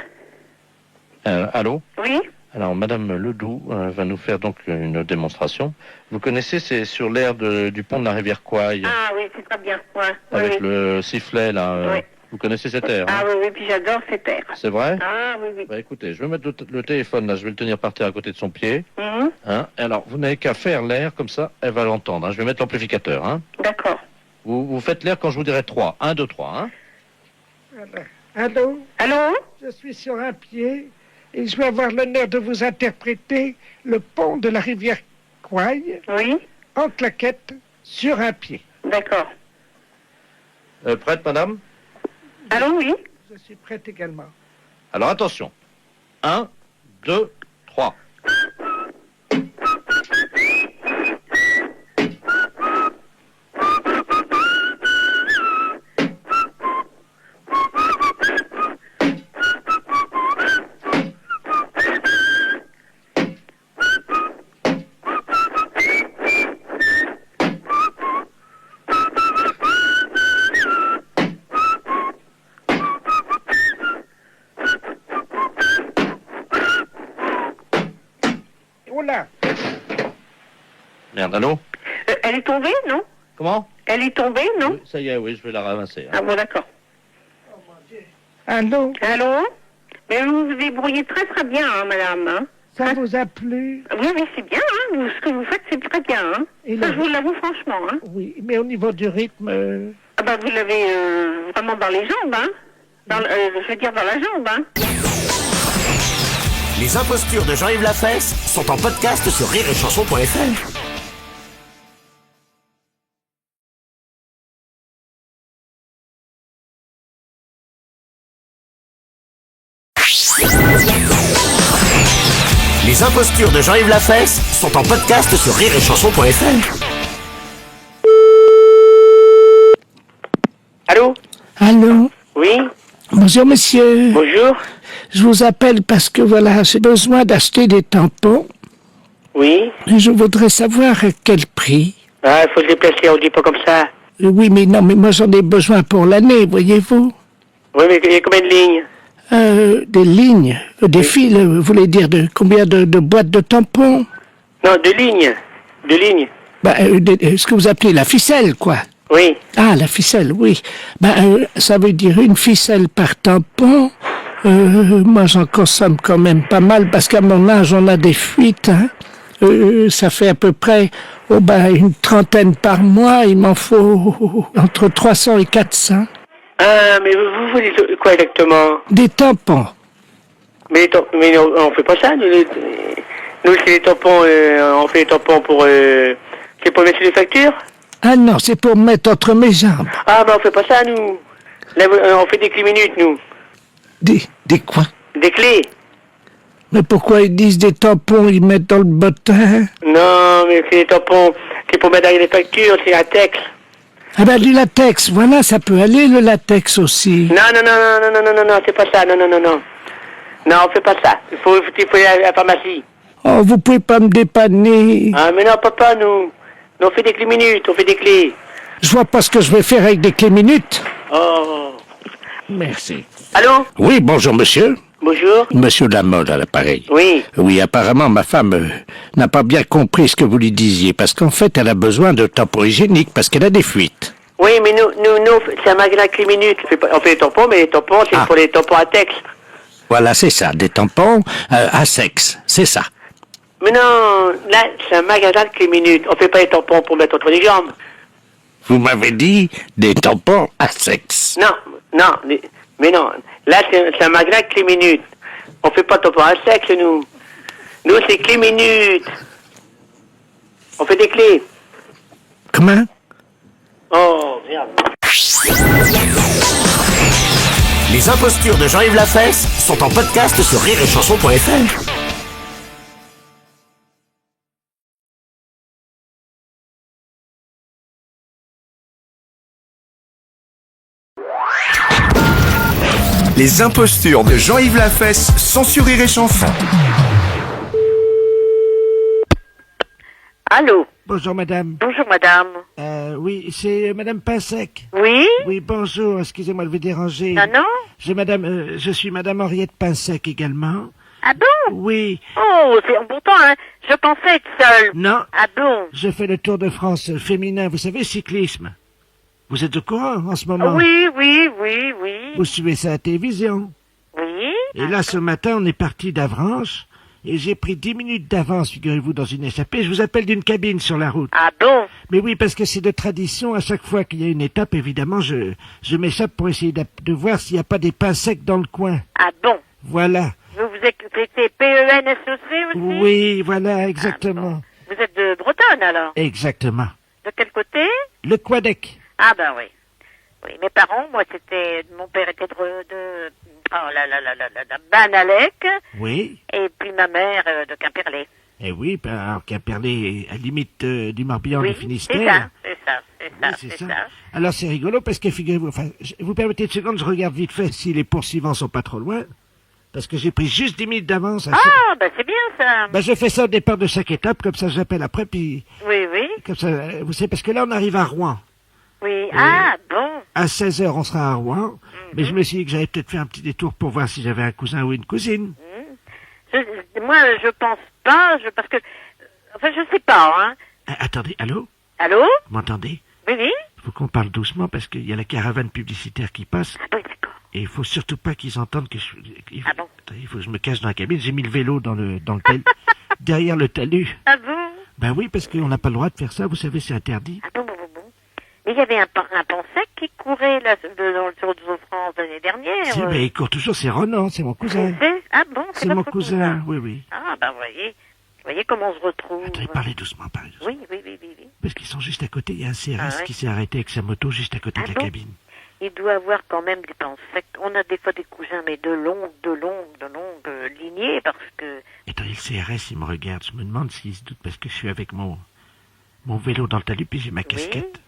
S1: Allô?
S7: Oui?
S1: Alors, madame Ledoux va nous faire donc une démonstration. Vous connaissez, c'est sur l'air du pont de la rivière Quaille,
S7: Ah oui, c'est très bien, ouais.
S1: avec
S7: oui, oui.
S1: le sifflet, là.
S7: Oui.
S1: Vous connaissez cet air, hein?
S7: Ah oui, oui, puis j'adore cet air.
S1: C'est vrai?
S7: Ah oui, oui.
S1: Bah écoutez, je vais mettre le téléphone là, je vais le tenir par terre à côté de son pied.
S7: Mhm.
S1: Hein? Alors, vous n'avez qu'à faire l'air comme ça, elle va l'entendre. Hein? Je vais mettre l'amplificateur. Hein?
S7: D'accord.
S1: Vous faites l'air quand je vous dirai 3. 1, 2, 3. Hein?
S6: Voilà. Allô?
S7: Allô?
S6: Je suis sur un pied et je vais avoir l'honneur de vous interpréter le pont de la rivière Quaille
S7: Oui?
S6: en claquette sur un pied.
S7: D'accord.
S1: Prête, madame?
S7: Allô, oui?
S6: Je suis prête également.
S1: Alors attention. 1, 2, 3.
S6: Oh là!
S1: Merde, allô?
S7: Elle est tombée, non?
S1: Comment?
S7: Elle est tombée, non?
S1: Oui, ça y est, oui, je vais la ramasser. Hein.
S7: Ah bon, d'accord.
S6: Allô?
S7: Allô? Mais vous vous débrouillez très très bien, hein, madame. Hein?
S6: Ça vous a plu?
S7: Oui, oui, c'est bien, hein? Ce que vous faites, c'est très bien, hein?
S6: Et
S7: Ça,
S6: le-
S7: je vous l'avoue franchement, hein?
S6: Oui, mais au niveau du rythme,
S7: Ah bah, vous l'avez vraiment dans les jambes, hein? Je veux dire dans la jambe, hein?
S3: Les impostures de Jean-Yves Lafesse sont en podcast sur rireetchanson.fr. Les impostures de Jean-Yves Lafesse sont en podcast sur rireetchanson.fr.
S9: Allô?
S6: Allô?
S9: Oui?
S6: Bonjour, monsieur.
S9: Bonjour?
S6: Je vous appelle parce que, voilà, j'ai besoin d'acheter des tampons.
S9: Oui?
S6: Et je voudrais savoir à quel prix.
S9: Ah, il faut se déplacer, on dit pas comme ça.
S6: Oui, mais non, mais moi j'en ai besoin pour l'année, voyez-vous.
S9: Oui, mais il y a combien de lignes?
S6: Des lignes, des fils, vous voulez dire combien de boîtes de tampons?
S9: Non, de lignes. De lignes.
S6: Bah, ce que vous appelez la ficelle, quoi.
S9: Oui.
S6: Ah, la ficelle, oui. Ben, ça veut dire une ficelle par tampon. Moi, j'en consomme quand même pas mal parce qu'à mon âge, on a des fuites. Hein. Ça fait à peu près une trentaine par mois. Il m'en faut entre 300 et 400.
S9: Ah, mais vous voulez quoi exactement?
S6: Des tampons.
S9: Mais non, on fait pas ça. Nous c'est les tampons. On fait les tampons pour... c'est pour mettre sur les factures?
S6: Ah non, c'est pour mettre entre mes jambes.
S9: Ah, ben on fait pas ça, nous. Là, on fait des clés minutes, nous.
S6: Des quoi?
S9: Des clés.
S6: Mais pourquoi ils disent des tampons, ils mettent dans le bottin?
S9: Non, mais c'est des tampons. C'est pour mettre derrière les factures, c'est latex.
S6: Ah ben du latex, voilà, ça peut aller le latex aussi.
S9: Non, c'est pas ça, non. Non, on fait pas ça. Il faut aller à la pharmacie.
S6: Oh, vous pouvez pas me dépanner.
S9: Ah, mais non, papa, nous on fait des clés minutes, on fait des clés.
S6: Je vois pas ce que je vais faire avec des clés minutes.
S9: Oh.
S6: Merci.
S9: Allô?
S6: Oui, bonjour monsieur.
S9: Bonjour.
S6: Monsieur Lamolle à l'appareil.
S9: Oui.
S6: Oui, apparemment ma femme n'a pas bien compris ce que vous lui disiez, parce qu'en fait elle a besoin de tampons hygiéniques parce qu'elle a des fuites.
S9: Oui, mais nous c'est un magasin clés minutes. On fait des tampons, mais les tampons, c'est pour les tampons à texte.
S6: Voilà, c'est ça, des tampons à sexe, c'est ça.
S9: Mais non, là, c'est un magasin de clés minutes. On fait pas les tampons pour mettre entre les jambes.
S6: Vous m'avez dit des tampons à sexe.
S9: Non, mais non. Là, c'est un magasin de clés minutes. On fait pas de tampons à sexe, nous. Nous, c'est clés minutes. On fait des clés.
S6: Comment?
S9: Oh, merde.
S3: Les impostures de Jean-Yves Lafesse sont en podcast sur rireetchanson.fr.
S10: Les impostures de Jean-Yves Lafesse sont sur Rire et Chanson.
S7: Allô?
S6: Bonjour madame.
S7: Bonjour madame.
S6: Oui, c'est madame Pinsec.
S7: Oui?
S6: Oui, bonjour, excusez-moi de vous déranger.
S7: Non?
S6: Je suis madame Henriette Pinsec également.
S7: Ah bon?
S6: Oui.
S7: Oh, pourtant, hein, je pensais être seule.
S6: Non.
S7: Ah bon?
S6: Je fais le Tour de France féminin, vous savez, cyclisme. Vous êtes au courant en ce moment?
S7: Oui.
S6: Vous suivez ça à la télévision?
S7: Oui?
S6: Et là, ce matin, on est parti d'Avranches, et j'ai pris 10 minutes d'avance, figurez-vous, dans une échappée. Je vous appelle d'une cabine sur la route.
S7: Ah bon?
S6: Mais oui, parce que c'est de tradition, à chaque fois qu'il y a une étape, évidemment, je m'échappe pour essayer de voir s'il n'y a pas des pains secs dans le coin.
S7: Ah bon?
S6: Voilà.
S7: Vous êtes PENSOC aussi?
S6: Oui, voilà, exactement.
S7: Ah bon. Vous êtes de Bretonne, alors?
S6: Exactement.
S7: De quel côté?
S6: Le Quadec.
S7: Ah ben oui. Oui, mes parents, moi, mon père était de Banalec.
S6: Oui.
S7: Et puis ma mère de Quimperlé.
S6: Eh oui, alors Quimperlé, à la limite du Morbihan, du Finistère.
S7: C'est ça.
S6: Alors c'est rigolo parce que figurez-vous, vous permettez une seconde, je regarde vite fait si les poursuivants sont pas trop loin. Parce que j'ai pris juste 10 minutes d'avance.
S7: Ah, ben c'est bien ça.
S6: Ben je fais ça au départ de chaque étape, comme ça j'appelle après, puis...
S7: Oui.
S6: Comme ça, vous savez, parce que là on arrive à Rouen.
S7: Oui, ah bon.
S6: À 16h on sera à Rouen, mais je me suis dit que j'allais peut-être faire un petit détour pour voir si j'avais un cousin ou une cousine.
S7: Moi je pense pas, parce que... Enfin je sais pas, hein.
S6: Attendez, allô?
S7: Allô?
S6: Vous m'entendez?
S7: Oui.
S6: Il faut qu'on parle doucement parce qu'il y a la caravane publicitaire qui passe.
S7: Ah oui, d'accord.
S6: Et il faut surtout pas qu'ils entendent que
S7: Ah bon?
S6: Il faut que je me cache dans la cabine. J'ai mis le vélo dans le derrière le talus.
S7: Ah bon?
S6: Ben oui, parce qu'on n'a pas le droit de faire ça, vous savez, c'est interdit.
S7: Ah bon. Mais il y avait un pont sec qui courait là, dans le Tour de France l'année dernière.
S6: Si, mais il court toujours, c'est Ronan, c'est mon cousin.
S11: Ah bon,
S6: C'est mon
S11: votre
S6: cousin, oui, oui.
S11: Ah, bah, voyez comment on se retrouve.
S6: Attendez, parlez doucement, parlez doucement.
S11: Oui.
S6: Parce qu'ils sont juste à côté, il y a un CRS
S11: Ah ouais.
S6: qui s'est arrêté avec sa moto juste à côté de la
S11: bon
S6: cabine.
S11: Il doit avoir quand même des pensées. On a des fois des cousins, mais de longues lignées, parce que...
S6: Attendez, le CRS, il me regarde, je me demande s'il se doute parce que je suis avec mon vélo dans le talus, puis j'ai ma casquette.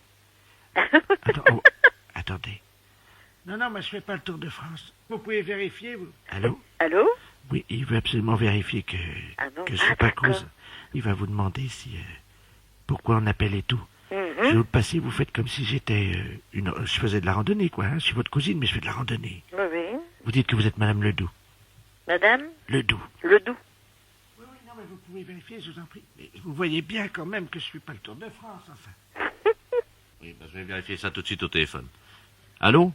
S6: Attendez. Non, moi je fais pas le Tour de France. Vous pouvez vérifier, vous. Allô? Oui, il veut absolument vérifier que je suis pas cause. Il va vous demander si pourquoi on appelle et tout. Je vais vous le passer, vous faites comme si j'étais je faisais de la randonnée, quoi. Hein. Je suis votre cousine, mais je fais de la randonnée.
S11: Oui.
S6: Vous dites que vous êtes Madame Ledoux.
S11: Madame
S6: Ledoux.
S11: Oui,
S6: non, mais vous pouvez vérifier, je vous en prie. Mais vous voyez bien quand même que je suis pas le Tour de France, enfin.
S1: Oui, je vais vérifier ça tout de suite au téléphone. Allô?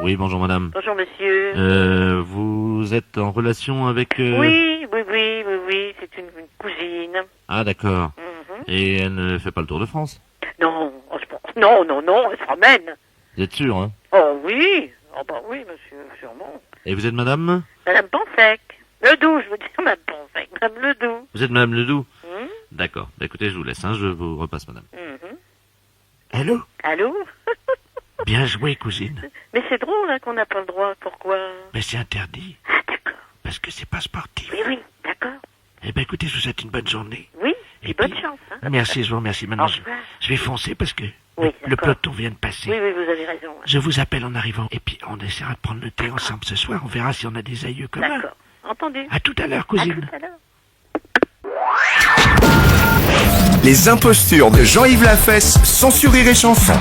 S1: Oui, bonjour madame.
S11: Bonjour monsieur.
S1: Vous êtes en relation avec...
S11: Oui, c'est une cousine.
S1: Ah, d'accord. Et elle ne fait pas le Tour de France?
S11: Non, elle se ramène.
S1: Vous êtes sûr, hein?
S11: Oh oui, oui monsieur, sûrement.
S1: Et vous êtes madame?
S11: Madame Pensec. Ledoux, je veux dire madame Pensec, madame Ledoux.
S1: Vous êtes madame Ledoux? D'accord. Bah, écoutez, je vous laisse, hein, je vous repasse madame.
S6: Allô? Bien joué, cousine.
S11: Mais c'est drôle hein, qu'on n'a pas le droit, pourquoi?
S6: Mais c'est interdit.
S11: Ah, d'accord.
S6: Parce que c'est pas sportif.
S11: Oui, d'accord.
S6: Eh ben écoutez, je vous souhaite une bonne journée.
S11: Oui,
S6: et
S11: bonne chance. Hein.
S6: Merci, je vous remercie. Maintenant, je vais foncer parce que le peloton vient de passer.
S11: Oui, vous avez raison. Hein.
S6: Je vous appelle en arrivant. Et puis, on essaiera de prendre le thé ensemble ce soir. On verra si on a des aïeux communs.
S11: D'accord, entendu.
S6: À tout à l'heure, cousine.
S11: À tout à l'heure.
S10: Les impostures de Jean-Yves Lafesse sont sur Rire et Chanson.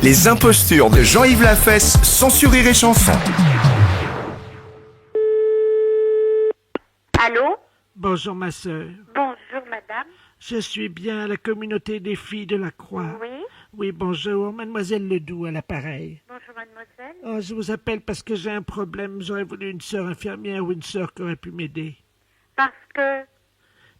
S10: Les impostures de Jean-Yves Lafesse sont sur Rire et Chanson.
S11: Allô?
S6: Bonjour, ma sœur.
S11: Bonjour, madame.
S6: Je suis bien à la communauté des filles de la Croix.
S11: Oui.
S6: Oui, bonjour, mademoiselle Ledoux à l'appareil.
S11: Bonjour, mademoiselle.
S6: Oh, je vous appelle parce que j'ai un problème. J'aurais voulu une sœur infirmière ou une sœur qui aurait pu m'aider.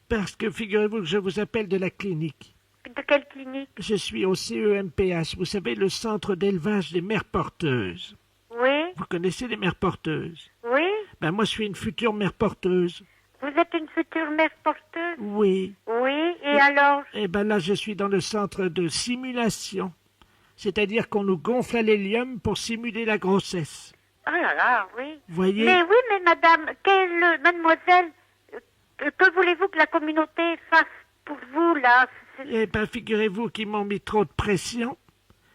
S6: Parce que figurez-vous que je vous appelle de la clinique.
S11: De quelle clinique?
S6: Je suis au CEMPH, vous savez, le centre d'élevage des mères porteuses.
S11: Oui.
S6: Vous connaissez les mères porteuses?
S11: Oui.
S6: Ben moi, je suis une future mère porteuse.
S11: Vous êtes une future mère porteuse?
S6: Oui.
S11: Oui, et alors?
S6: Eh ben là, je suis dans le centre de simulation. C'est-à-dire qu'on nous gonfle à l'hélium pour simuler la grossesse.
S11: Oh là là, oui.
S6: Voyez?
S11: Mais oui, mais madame, mademoiselle, que voulez-vous que la communauté fasse pour vous, là?
S6: Eh ben, figurez-vous qu'ils m'ont mis trop de pression.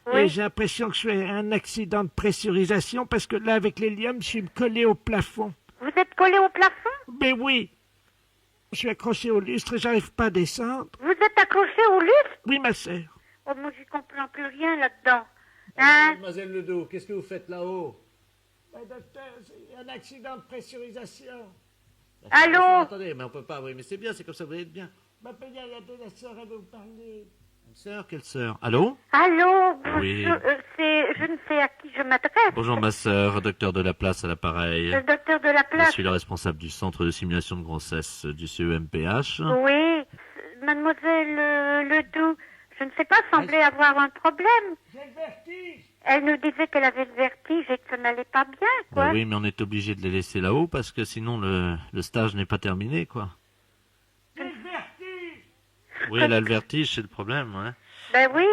S11: Oui.
S6: Et j'ai l'impression que je fais un accident de pressurisation parce que là, avec l'hélium, je suis collé au plafond.
S11: Vous êtes collé au plafond?
S6: Mais oui. Je suis accroché au lustre et j'arrive pas à descendre.
S11: Vous êtes accroché au lustre?
S6: Oui, ma sœur.
S11: Oh, moi, j'y comprends plus rien là-dedans. Hein?
S6: Mademoiselle Ledoux, qu'est-ce que vous faites là-haut? Docteur, c'est un accident de pressurisation.
S11: Allô?
S1: Attendez, mais on peut pas, oui, mais c'est bien, c'est comme ça, vous allez être bien.
S6: Il y a de la sœur, elle veut vous parler.
S1: Une sœur? Quelle sœur? Allô?
S11: Allô?
S1: Oui.
S11: Je ne sais à qui je m'adresse.
S1: Bonjour ma sœur, docteur de la place à l'appareil.
S11: Le docteur de la
S1: Je
S11: place.
S1: suis le responsable du centre de simulation de grossesse du CEMPH.
S11: Oui, mademoiselle Ledoux, je ne sais pas, semblait avoir un problème.
S6: J'ai le vertige.
S11: Elle nous disait qu'elle avait le vertige et que ça n'allait pas bien, quoi.
S1: Ben oui, mais on est obligé de les laisser là-haut parce que sinon le stage n'est pas terminé, quoi.
S6: J'ai le vertige.
S1: Oui, elle a le vertige, c'est le problème, ouais.
S11: Ben oui,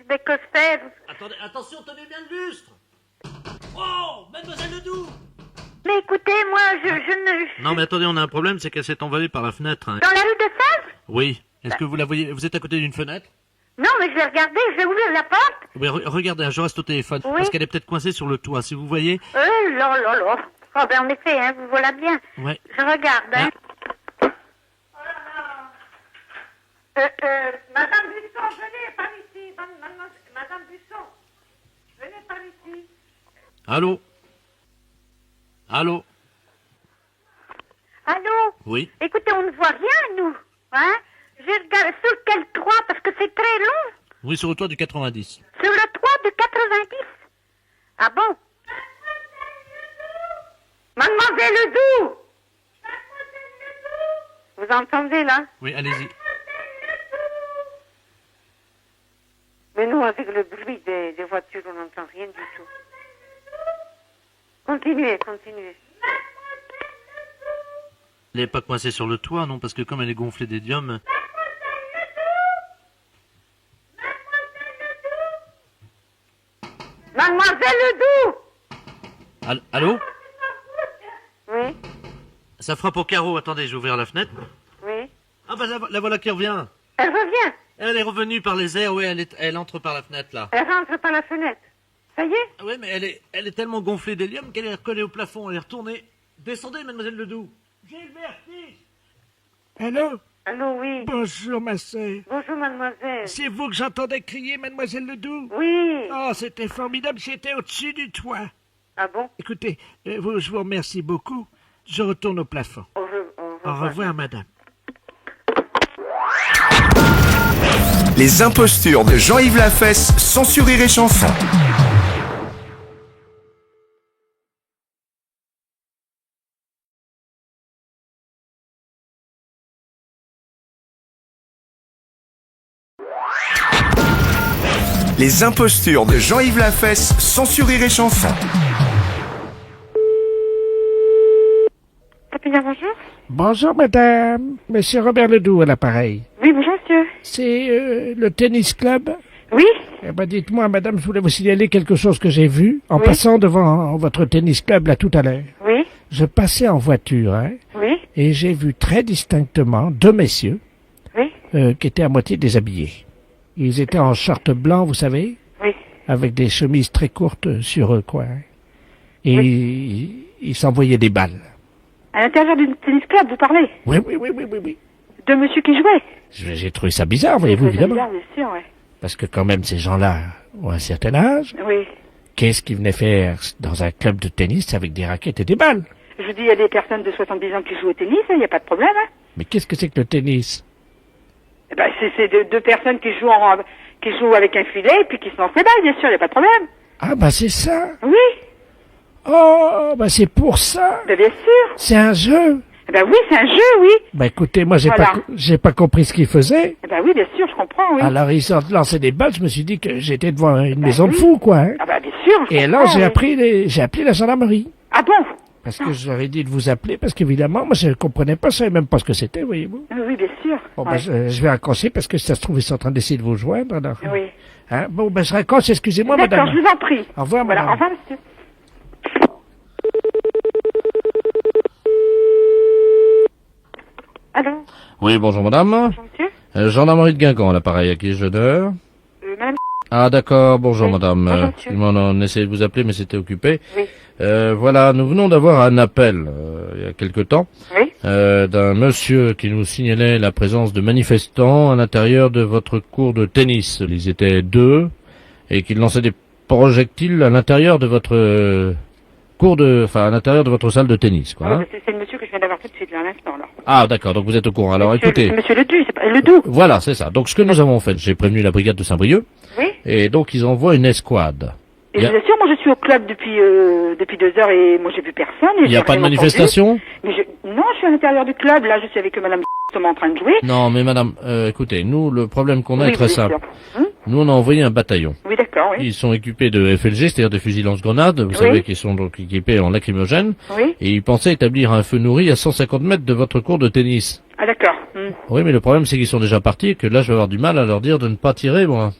S11: mais que faire?
S1: Attendez, attention, tenez bien le lustre. Oh, mademoiselle Ledoux.
S11: Mais écoutez, moi, je ne...
S1: Non, mais attendez, on a un problème, c'est qu'elle s'est envolée par la fenêtre. Hein.
S11: Dans la rue de Sèvres?
S1: Oui. Est-ce que vous la voyez? Vous êtes à côté d'une fenêtre?
S11: Non, mais je vais regarder, je vais ouvrir la porte.
S1: Oui, regardez, je reste au téléphone.
S11: Oui.
S1: Parce qu'elle est peut-être coincée sur le toit, si vous voyez.
S11: Là. Oh, ben en effet, hein, vous voilà bien.
S1: Ouais.
S11: Je regarde, hein. Madame Busson, venez par ici. Madame Busson, venez par ici.
S1: Allô? Allô?
S11: Allô?
S1: Oui.
S11: Écoutez, on ne voit rien, nous. Hein? J'ai regardé sur quel toit, parce que c'est très long.
S1: Oui, sur le toit du 90.
S11: Sur le toit de 90. Ah bon? Mademoiselle Ledoux! Vous entendez, là?
S12: Oui, allez-y.
S11: Mais nous, avec le bruit des voitures, on n'entend rien du tout. Continuez.
S12: Elle n'est pas coincée sur le toit, non? Parce que comme elle est gonflée d'hélium...
S11: Mademoiselle Ledoux!
S12: Allô?
S11: Oui,
S12: Ça frappe au carreau. Attendez, je vais ouvrir la fenêtre.
S11: oui.
S12: Ah bah la voilà qui revient.
S11: Elle revient.
S12: Elle est revenue par les airs, oui, elle entre par la fenêtre, là.
S11: Elle rentre par la fenêtre. Ça y est?
S12: Oui, mais elle est tellement gonflée d'hélium qu'elle est recollée au plafond. Elle est retournée. Descendez, mademoiselle Ledoux.
S6: J'ai le vertige. Allô?
S11: Allô, oui.
S6: Bonjour, ma sœur.
S11: Bonjour, mademoiselle.
S6: C'est vous que j'entendais crier, mademoiselle Ledoux?
S11: Oui.
S6: Oh, c'était formidable, j'étais au-dessus du toit.
S11: Ah bon?
S6: Écoutez, je vous remercie beaucoup. Je retourne au plafond. Au revoir, madame.
S10: Les impostures de Jean-Yves Lafesse sont sur Rire et Chanson. Les impostures de Jean-Yves Lafesse sont sur Rire et Chanson.
S5: Bonjour.
S6: Bonjour, madame. Monsieur Robert Ledoux à l'appareil.
S5: Oui, bonjour, monsieur.
S6: C'est le tennis club?
S5: Oui.
S6: Eh ben, dites-moi, madame, je voulais vous signaler quelque chose que j'ai vu en passant devant votre tennis club là tout à l'heure.
S5: Oui.
S6: Je passais en voiture, hein,
S5: Oui.
S6: et j'ai vu très distinctement deux messieurs qui étaient à moitié déshabillés. Ils étaient en short blanc, vous savez, avec des chemises très courtes sur eux, quoi. Et ils s'envoyaient des balles.
S5: À l'intérieur du tennis club, vous parlez?
S6: Oui.
S5: Deux monsieur qui jouaient?
S6: J'ai trouvé ça bizarre, voyez-vous, évidemment.
S5: Bizarre, bien sûr, ouais.
S6: Parce que quand même, ces gens-là ont un certain âge.
S5: Oui.
S6: Qu'est-ce qu'ils venaient faire dans un club de tennis avec des raquettes et des balles?
S5: Je vous dis, il y a des personnes de 70 ans qui jouent au tennis, il n'y a pas de problème, hein.
S6: Mais qu'est-ce que c'est que le tennis?
S5: Eh ben, c'est deux personnes qui jouent avec un filet et puis qui se lancent les balles, bien sûr, il n'y a pas de problème.
S6: Ah, bah c'est ça.
S5: Oui.
S6: Oh, bah c'est pour ça.
S5: Ben, bien sûr.
S6: C'est un jeu.
S5: Eh ben oui, c'est un jeu, oui.
S6: Bah écoutez, moi j'ai pas compris ce qu'ils faisaient.
S5: Eh ben oui, bien sûr, je comprends, oui.
S6: Alors ils ont lancé des balles, je me suis dit que j'étais devant une maison de fous, quoi. Hein.
S5: Ah bah bien sûr.
S6: Et alors j'ai appelé la gendarmerie.
S5: Ah bon?
S6: Parce que j'aurais dit de vous appeler, parce qu'évidemment, moi je comprenais pas, je savais même pas ce que c'était, voyez-vous.
S5: Oui, bien sûr.
S6: Bon, ben, je vais raccrocher parce que ça se trouve, ils sont en train d'essayer de vous joindre, alors.
S5: Oui.
S6: Hein? Bon, ben je raccroche, excusez-moi, madame.
S5: D'accord, je vous en prie.
S6: Au revoir,
S5: voilà,
S6: madame.
S5: au revoir, monsieur. Allô?
S12: Oui, bonjour madame.
S5: Bonjour, monsieur.
S12: Gendarmerie de Guingamp, l'appareil, à qui ai-je l'honneur?
S5: Madame.
S12: Ah d'accord, bonjour
S5: Oui.
S12: madame.
S5: Bonjour, monsieur.
S12: Excusez-moi, on essayait de vous appeler, mais c'était occupé.
S5: Oui.
S12: Voilà, nous venons d'avoir un appel, il y a quelque temps,
S5: Oui.
S12: d'un monsieur qui nous signalait la présence de manifestants à l'intérieur de votre cours de tennis. Ils étaient deux, et qu'ils lançaient des projectiles à l'intérieur de votre à l'intérieur de votre salle de tennis, quoi. Hein.
S5: C'est le monsieur que je viens d'avoir tout de suite, là, à l'instant, là.
S12: Ah d'accord, donc vous êtes au courant. Alors écoutez.
S5: C'est monsieur Ledoux, c'est pas Ledoux.
S12: Voilà, c'est ça. Donc ce que nous avons fait, j'ai prévenu la brigade de Saint-Brieuc.
S5: Oui.
S12: Et donc ils envoient une escouade.
S5: Et je vous assure, moi je suis au club depuis 2 heures et moi j'ai vu personne.
S12: Il n'y a pas de manifestation?
S5: Mais non, je suis à l'intérieur du club, là je suis avec madame en train de jouer.
S12: Non, mais madame, écoutez, nous, le problème qu'on a est très simple.
S5: Hum?
S12: Nous, on a envoyé un bataillon.
S5: Oui, d'accord, oui.
S12: Ils sont équipés de FLG, c'est-à-dire de fusils lance-grenades. Vous savez qu'ils sont donc équipés en lacrymogène.
S5: Oui.
S12: Et ils pensaient établir un feu nourri à 150 mètres de votre cours de tennis.
S5: Ah, d'accord. Hum.
S12: Oui, mais le problème, c'est qu'ils sont déjà partis et que là, je vais avoir du mal à leur dire de ne pas tirer, moi.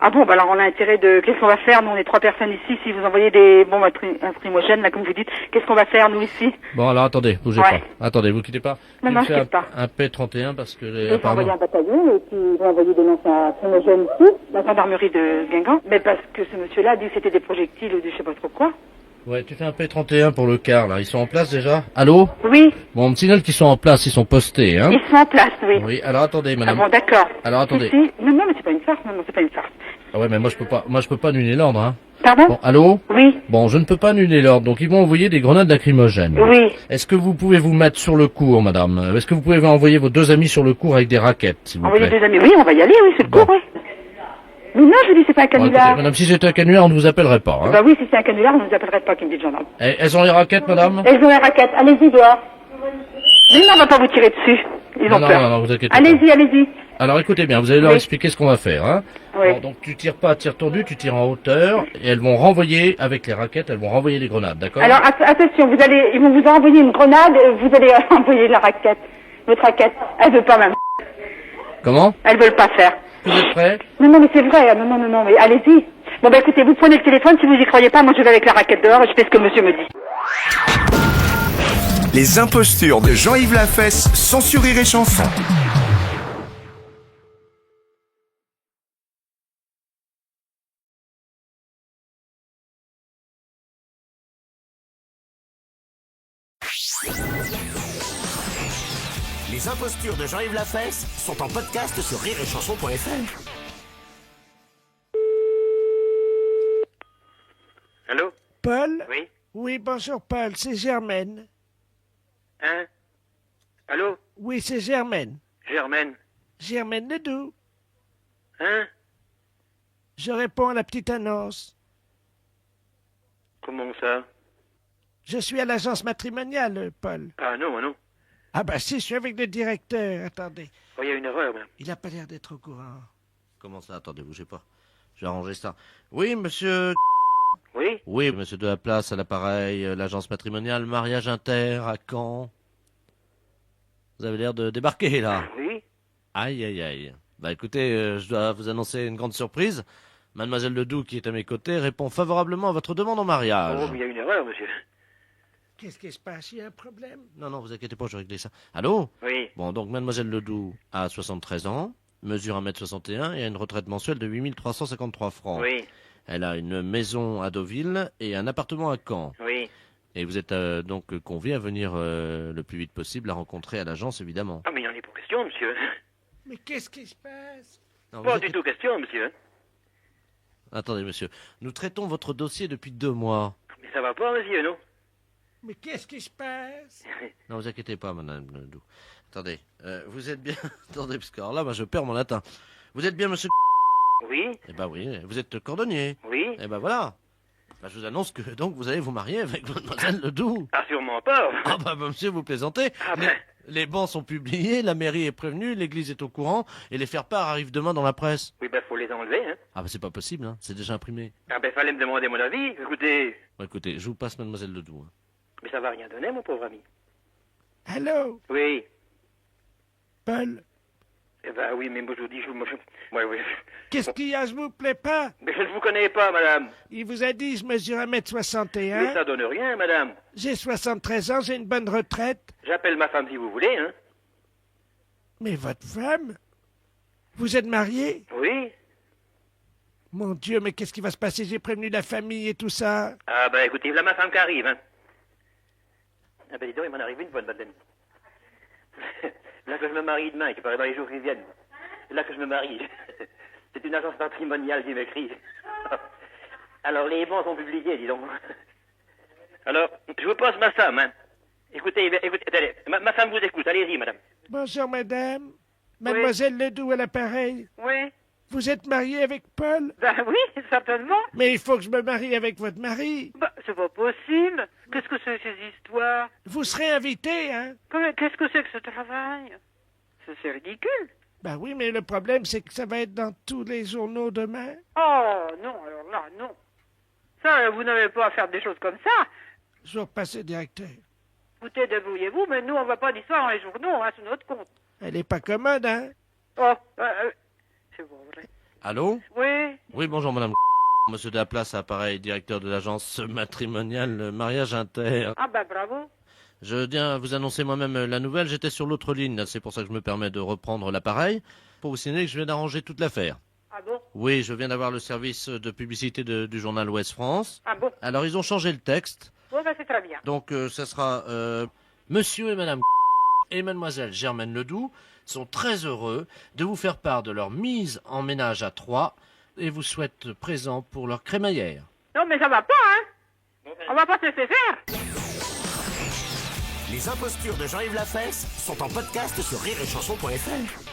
S5: Ah bon, bah alors on a intérêt de... Qu'est-ce qu'on va faire? Nous, on est 3 personnes ici. Si vous envoyez des bombes lacrymogènes, là, comme vous dites, qu'est-ce qu'on va faire, nous, ici?
S12: Bon, alors, attendez, bougez pas. Attendez, vous quittez pas.
S5: Non, non, je quitte pas.
S12: Un P31 parce que...
S5: Ils vont envoyer un bataillon et puis ils vont envoyer des lances lacrymogènes ici, la gendarmerie de Guingamp. Mais parce que ce monsieur-là a dit que c'était des projectiles ou des je sais pas trop quoi.
S12: Ouais, tu fais un P31 pour le quart, là. Ils sont en place, déjà? Allô?
S5: Oui.
S12: Bon, on me signale qu'ils sont en place, ils sont postés, hein?
S5: Ils sont en place, oui.
S12: Oui, alors attendez, madame.
S5: Ah bon, d'accord.
S12: Alors attendez.
S5: Si. Non, mais c'est pas une farce, non, c'est pas une farce.
S12: Ah ouais, mais moi je peux pas annuler l'ordre, hein.
S5: Pardon?
S12: Bon, allô?
S5: Oui.
S12: Bon, je ne peux pas annuler l'ordre, donc ils vont envoyer des grenades lacrymogènes.
S5: Oui.
S12: Est-ce que vous pouvez vous mettre sur le cours, madame? Est-ce que vous pouvez envoyer vos 2 amis sur le cours avec des raquettes, s'il vous plaît?
S5: Envoyer 2 amis, oui, on va y aller, oui, c'est le cours, oui. Mais non, je vous dis, c'est pas un
S12: Bon,
S5: canular.
S12: écoutez, madame, si c'était un canular, on ne vous appellerait pas, hein.
S5: Bah oui, si c'est un canular, on ne nous appellerait pas, qui me dit le gendarme.
S12: Elles ont les raquettes, madame?
S5: Elles ont la raquette, allez-y dehors.
S13: Mais non, on va pas vous tirer dessus. Ils ont
S12: non,
S13: peur.
S12: non, vous inquiétez pas.
S13: Allez-y, allez-y.
S12: Alors écoutez bien, vous allez leur
S13: Oui.
S12: expliquer ce qu'on va faire. Hein.
S13: Oui.
S12: Alors, donc tu tires pas à tir tordu, tu tires en hauteur et elles vont renvoyer avec les raquettes, elles vont renvoyer les grenades, d'accord?
S13: Alors, attention, ils vont vous envoyer une grenade, vous allez envoyer la raquette. Votre raquette. Elle veut pas même.
S12: Comment?
S13: Elles veulent pas faire.
S12: Vous êtes prêts?
S13: Non, mais c'est vrai. Non, mais allez-y. Bon, bah écoutez, vous prenez le téléphone, si vous y croyez pas, moi je vais avec la raquette dehors et je fais ce que monsieur me dit.
S10: Les impostures de Jean-Yves Lafesse, sans sur Rire et Chanson.
S3: Les impostures de Jean-Yves Lafesse sont en podcast sur rireetchanson.fr.
S9: Allô?
S6: Paul?
S9: Oui?
S6: Oui, bonjour Paul, c'est Germaine.
S9: Hein? Allô?
S6: Oui, c'est Germaine.
S9: Germaine?
S6: Germaine Ledoux.
S9: Hein?
S6: Je réponds à la petite annonce.
S9: Comment ça?
S6: Je suis à l'agence matrimoniale, Paul.
S9: Ah non, moi non.
S6: Ah bah si, je suis avec le directeur. Attendez.
S9: Oh, il y a une erreur, même.
S6: Il a pas l'air d'être au courant.
S12: Comment ça? Attendez, bougez pas. Je vais arranger ça. Oui, monsieur.
S9: Oui?
S12: Oui, monsieur de la Place à l'appareil, l'agence matrimoniale, mariage inter à Caen. Vous avez l'air de débarquer là.
S9: Oui?
S12: Aïe, aïe, aïe. Bah écoutez, je dois vous annoncer une grande surprise. Mademoiselle Ledoux, qui est à mes côtés, répond favorablement à votre demande en mariage.
S9: Oh, mais il y a une erreur, monsieur.
S6: Qu'est-ce qui se passe? Il y a un problème?
S12: Non, non, vous inquiétez pas, je vais régler ça. Allô?
S9: Oui.
S12: Bon, donc Mademoiselle Ledoux a 73 ans, mesure 1m61 et a une retraite mensuelle de 8353 francs.
S9: Oui.
S12: Elle a une maison à Deauville et un appartement à Caen.
S9: Oui.
S12: Et vous êtes donc convié à venir le plus vite possible la rencontrer à l'agence, évidemment.
S9: Ah, mais il n'y en est pas question, monsieur.
S6: Mais qu'est-ce qui se passe?
S12: Non,
S9: Pas
S12: vous
S9: du
S12: êtes-
S9: tout question, monsieur.
S12: Attendez, monsieur. Nous traitons votre dossier depuis 2 mois.
S9: Mais ça va pas, monsieur, non?
S6: Mais qu'est-ce qui se passe?
S12: Non, vous inquiétez pas, madame Ledoux. Attendez, vous êtes bien... Attendez, parce que alors là, moi, je perds mon latin. Vous êtes bien monsieur...
S9: Oui?
S12: Eh ben oui, vous êtes cordonnier.
S9: Oui?
S12: Eh ben voilà. Ben, je vous annonce que donc vous allez vous marier avec mademoiselle Ledoux.
S9: Ah, sûrement pas.
S12: Ah bah monsieur, vous plaisantez.
S9: Ah ben.
S12: Les bans sont publiés, la mairie est prévenue, l'église est au courant, et les faire-part arrivent demain dans la presse.
S9: Oui, ben, faut les enlever, hein.
S12: Ah bah c'est pas possible, hein, c'est déjà imprimé.
S9: Ah, ben, fallait me demander mon avis. Écoutez.
S12: Bon, écoutez, je vous passe mademoiselle Ledoux. Hein.
S9: Mais ça va rien donner, mon pauvre ami.
S6: Allô?
S9: Oui.
S6: Paul?
S9: Eh ben, oui, mais moi, je vous dis, ouais, oui.
S6: Qu'est-ce qu'il y a? Je vous plais pas?
S9: Mais je ne vous connais pas, madame.
S6: Il vous a dit, je mesure 1m61.
S9: Mais ça donne rien, madame.
S6: J'ai 73 ans, j'ai une bonne retraite.
S9: J'appelle ma femme si vous voulez, hein.
S6: Mais votre femme? Vous êtes marié?
S9: Oui.
S6: Mon Dieu, mais qu'est-ce qui va se passer? J'ai prévenu la famille et tout ça.
S9: Ah, ben, écoutez, voilà ma femme qui arrive, hein. Ah, ben, dis donc, il m'en arrive une bonne, madame. Là que je me marie demain, qui paraît dans les jours qui viennent. Là que je me marie. C'est une agence matrimoniale qui m'écrit. Alors, les bons sont publiés, dis donc. Alors, je vous passe ma femme, hein. Écoutez, attendez, ma femme vous écoute, allez-y, madame.
S6: Bonjour, madame. Mademoiselle Ledoux à l'appareil.
S7: Oui.
S6: Vous êtes mariée avec Paul?
S7: Ben oui, certainement.
S6: Mais il faut que je me marie avec votre mari.
S7: Ben, c'est pas possible. Qu'est-ce que c'est que ces histoires?
S6: Vous serez invité, hein?
S7: Qu'est-ce que c'est que ce travail? C'est ridicule.
S6: Ben oui, mais le problème, c'est que ça va être dans tous les journaux demain.
S7: Oh, non, alors là, non. Ça, vous n'avez pas à faire des choses comme ça.
S6: Je vais repasser directeur.
S7: Écoutez, débrouillez-vous, mais nous, on va pas d'histoire dans les journaux, hein, c'est notre compte.
S6: Elle est pas commode, hein?
S7: Oh, c'est bon, vrai.
S12: Allô?
S7: Oui.
S12: Oui, bonjour madame. Monsieur de la Place, appareil, directeur de l'agence matrimoniale Mariage Inter.
S7: Ah ben bravo.
S12: Je viens vous annoncer moi-même la nouvelle, j'étais sur l'autre ligne, là, c'est pour ça que je me permets de reprendre l'appareil, pour vous signaler que je viens d'arranger toute l'affaire.
S7: Ah bon?
S12: Oui, je viens d'avoir le service de publicité du journal Ouest France.
S7: Ah bon?
S12: Alors ils ont changé le texte,
S7: Bon, ben c'est très bien.
S12: donc ça sera Monsieur et Madame et Mademoiselle Germaine Ledoux sont très heureux de vous faire part de leur mise en ménage à 3 et vous souhaitent présent pour leur crémaillère.
S7: Non, mais ça va pas, hein? On va pas se laisser faire.
S3: Les impostures de Jean-Yves Lafesse sont en podcast sur rireetchanson.fr.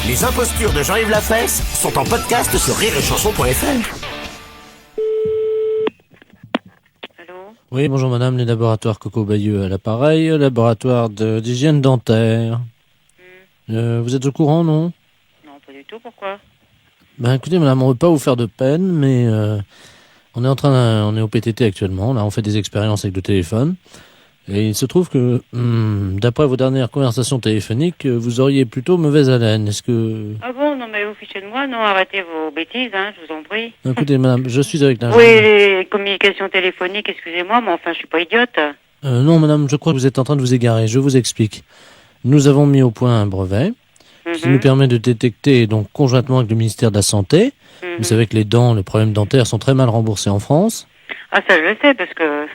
S3: Les Les impostures de Jean-Yves Lafesse sont en podcast sur rireetchanson.fr.
S12: Oui, bonjour madame, les laboratoires Coco Bayeux à l'appareil, laboratoire d'hygiène dentaire. Vous êtes au courant, non?
S11: Non, pas du tout, pourquoi?
S12: Ben écoutez madame, on veut pas vous faire de peine, mais on est au PTT actuellement, là on fait des expériences avec le téléphone. Et il se trouve que, d'après vos dernières conversations téléphoniques, vous auriez plutôt mauvaise haleine. Est-ce que...
S11: Ah bon, non mais vous fichez de moi, non, arrêtez vos bêtises, hein, je vous en prie.
S12: Écoutez madame, je suis avec
S11: Oui, les communications téléphoniques, excusez-moi, mais enfin je suis pas idiote.
S12: Non madame, je crois que vous êtes en train de vous égarer, je vous explique. Nous avons mis au point un brevet qui nous permet de détecter, donc conjointement avec le ministère de la Santé, vous savez que les problèmes dentaires sont très mal remboursés en France.
S11: Ah ça je le sais, parce que...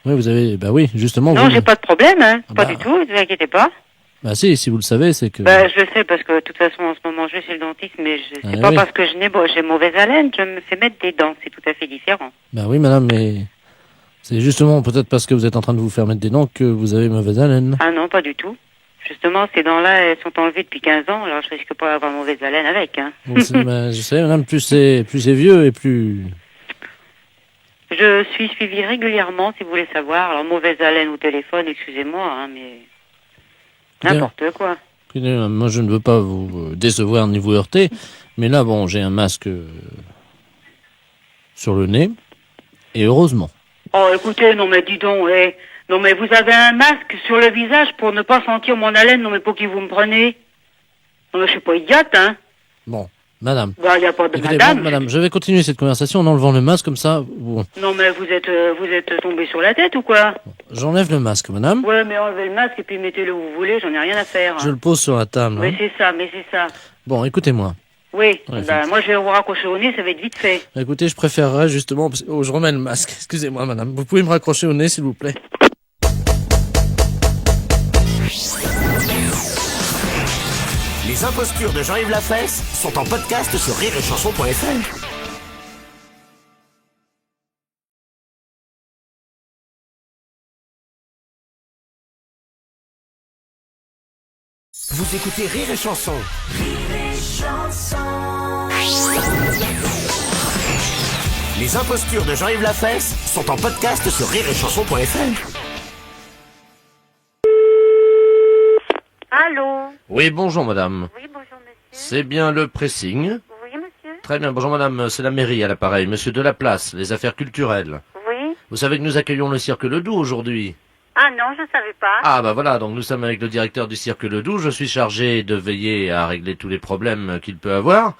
S12: Oui, vous avez, oui, justement.
S11: Non, j'ai pas de problème, hein, pas du tout, ne vous inquiétez pas.
S12: Bah si vous le savez, c'est que...
S11: Je le sais, parce que de toute façon, en ce moment, je vais chez le dentiste, mais c'est pas parce que j'ai mauvaise haleine, je me fais mettre des dents, c'est tout à fait différent.
S12: Bah oui, madame, mais c'est justement peut-être parce que vous êtes en train de vous faire mettre des dents que vous avez mauvaise haleine.
S11: Ah non, pas du tout. Justement, ces dents-là, elles sont enlevées depuis 15 ans, alors je risque pas d'avoir mauvaise haleine avec, hein.
S12: Bon, je sais, madame, plus c'est vieux et plus...
S11: Je suis suivie régulièrement, si vous voulez savoir. Alors, mauvaise haleine au téléphone, excusez-moi, hein, mais... N'importe quoi.
S12: Écoutez, moi, je ne veux pas vous décevoir ni vous heurter, mais là, bon, j'ai un masque sur le nez, et heureusement.
S11: Oh, écoutez, non mais dis donc, non mais vous avez un masque sur le visage pour ne pas sentir mon haleine, non mais pour qui vous me prenez? Non mais je suis pas idiote, hein.
S12: Bon. Madame.
S11: Il n'y a pas de
S12: écoutez,
S11: madame.
S12: Bon, madame, je vais continuer cette conversation en enlevant le masque, comme ça... Bon.
S11: Non, mais vous êtes tombé sur la tête ou quoi?
S12: J'enlève le masque, madame.
S11: Ouais, mais enlevez le masque et puis mettez-le où vous voulez, j'en ai rien à faire.
S12: Je le pose sur la table.
S11: Mais c'est ça.
S12: Bon, écoutez-moi.
S11: Oui, moi je vais vous raccrocher au nez, ça va être vite fait.
S12: Écoutez, je préférerais justement... Oh, je remets le masque. Excusez-moi, madame. Vous pouvez me raccrocher au nez, s'il vous plaît?
S3: Les impostures de Jean-Yves Lafesse sont en podcast sur rireetchanson.fr. Vous écoutez Rire et Chanson. Les impostures de Jean-Yves Lafesse sont en podcast sur rireetchanson.fr.
S11: Allô?
S12: Oui, bonjour madame.
S11: Oui, bonjour monsieur.
S12: C'est bien le pressing?
S11: Oui, monsieur.
S12: Très bien, bonjour madame, c'est la mairie à l'appareil, monsieur Delaplace, les affaires culturelles.
S11: Oui.
S12: Vous savez que nous accueillons le Cirque Ledoux aujourd'hui?
S11: Ah non, je savais pas.
S12: Ah bah voilà, donc nous sommes avec le directeur du Cirque Ledoux, je suis chargé de veiller à régler tous les problèmes qu'il peut avoir.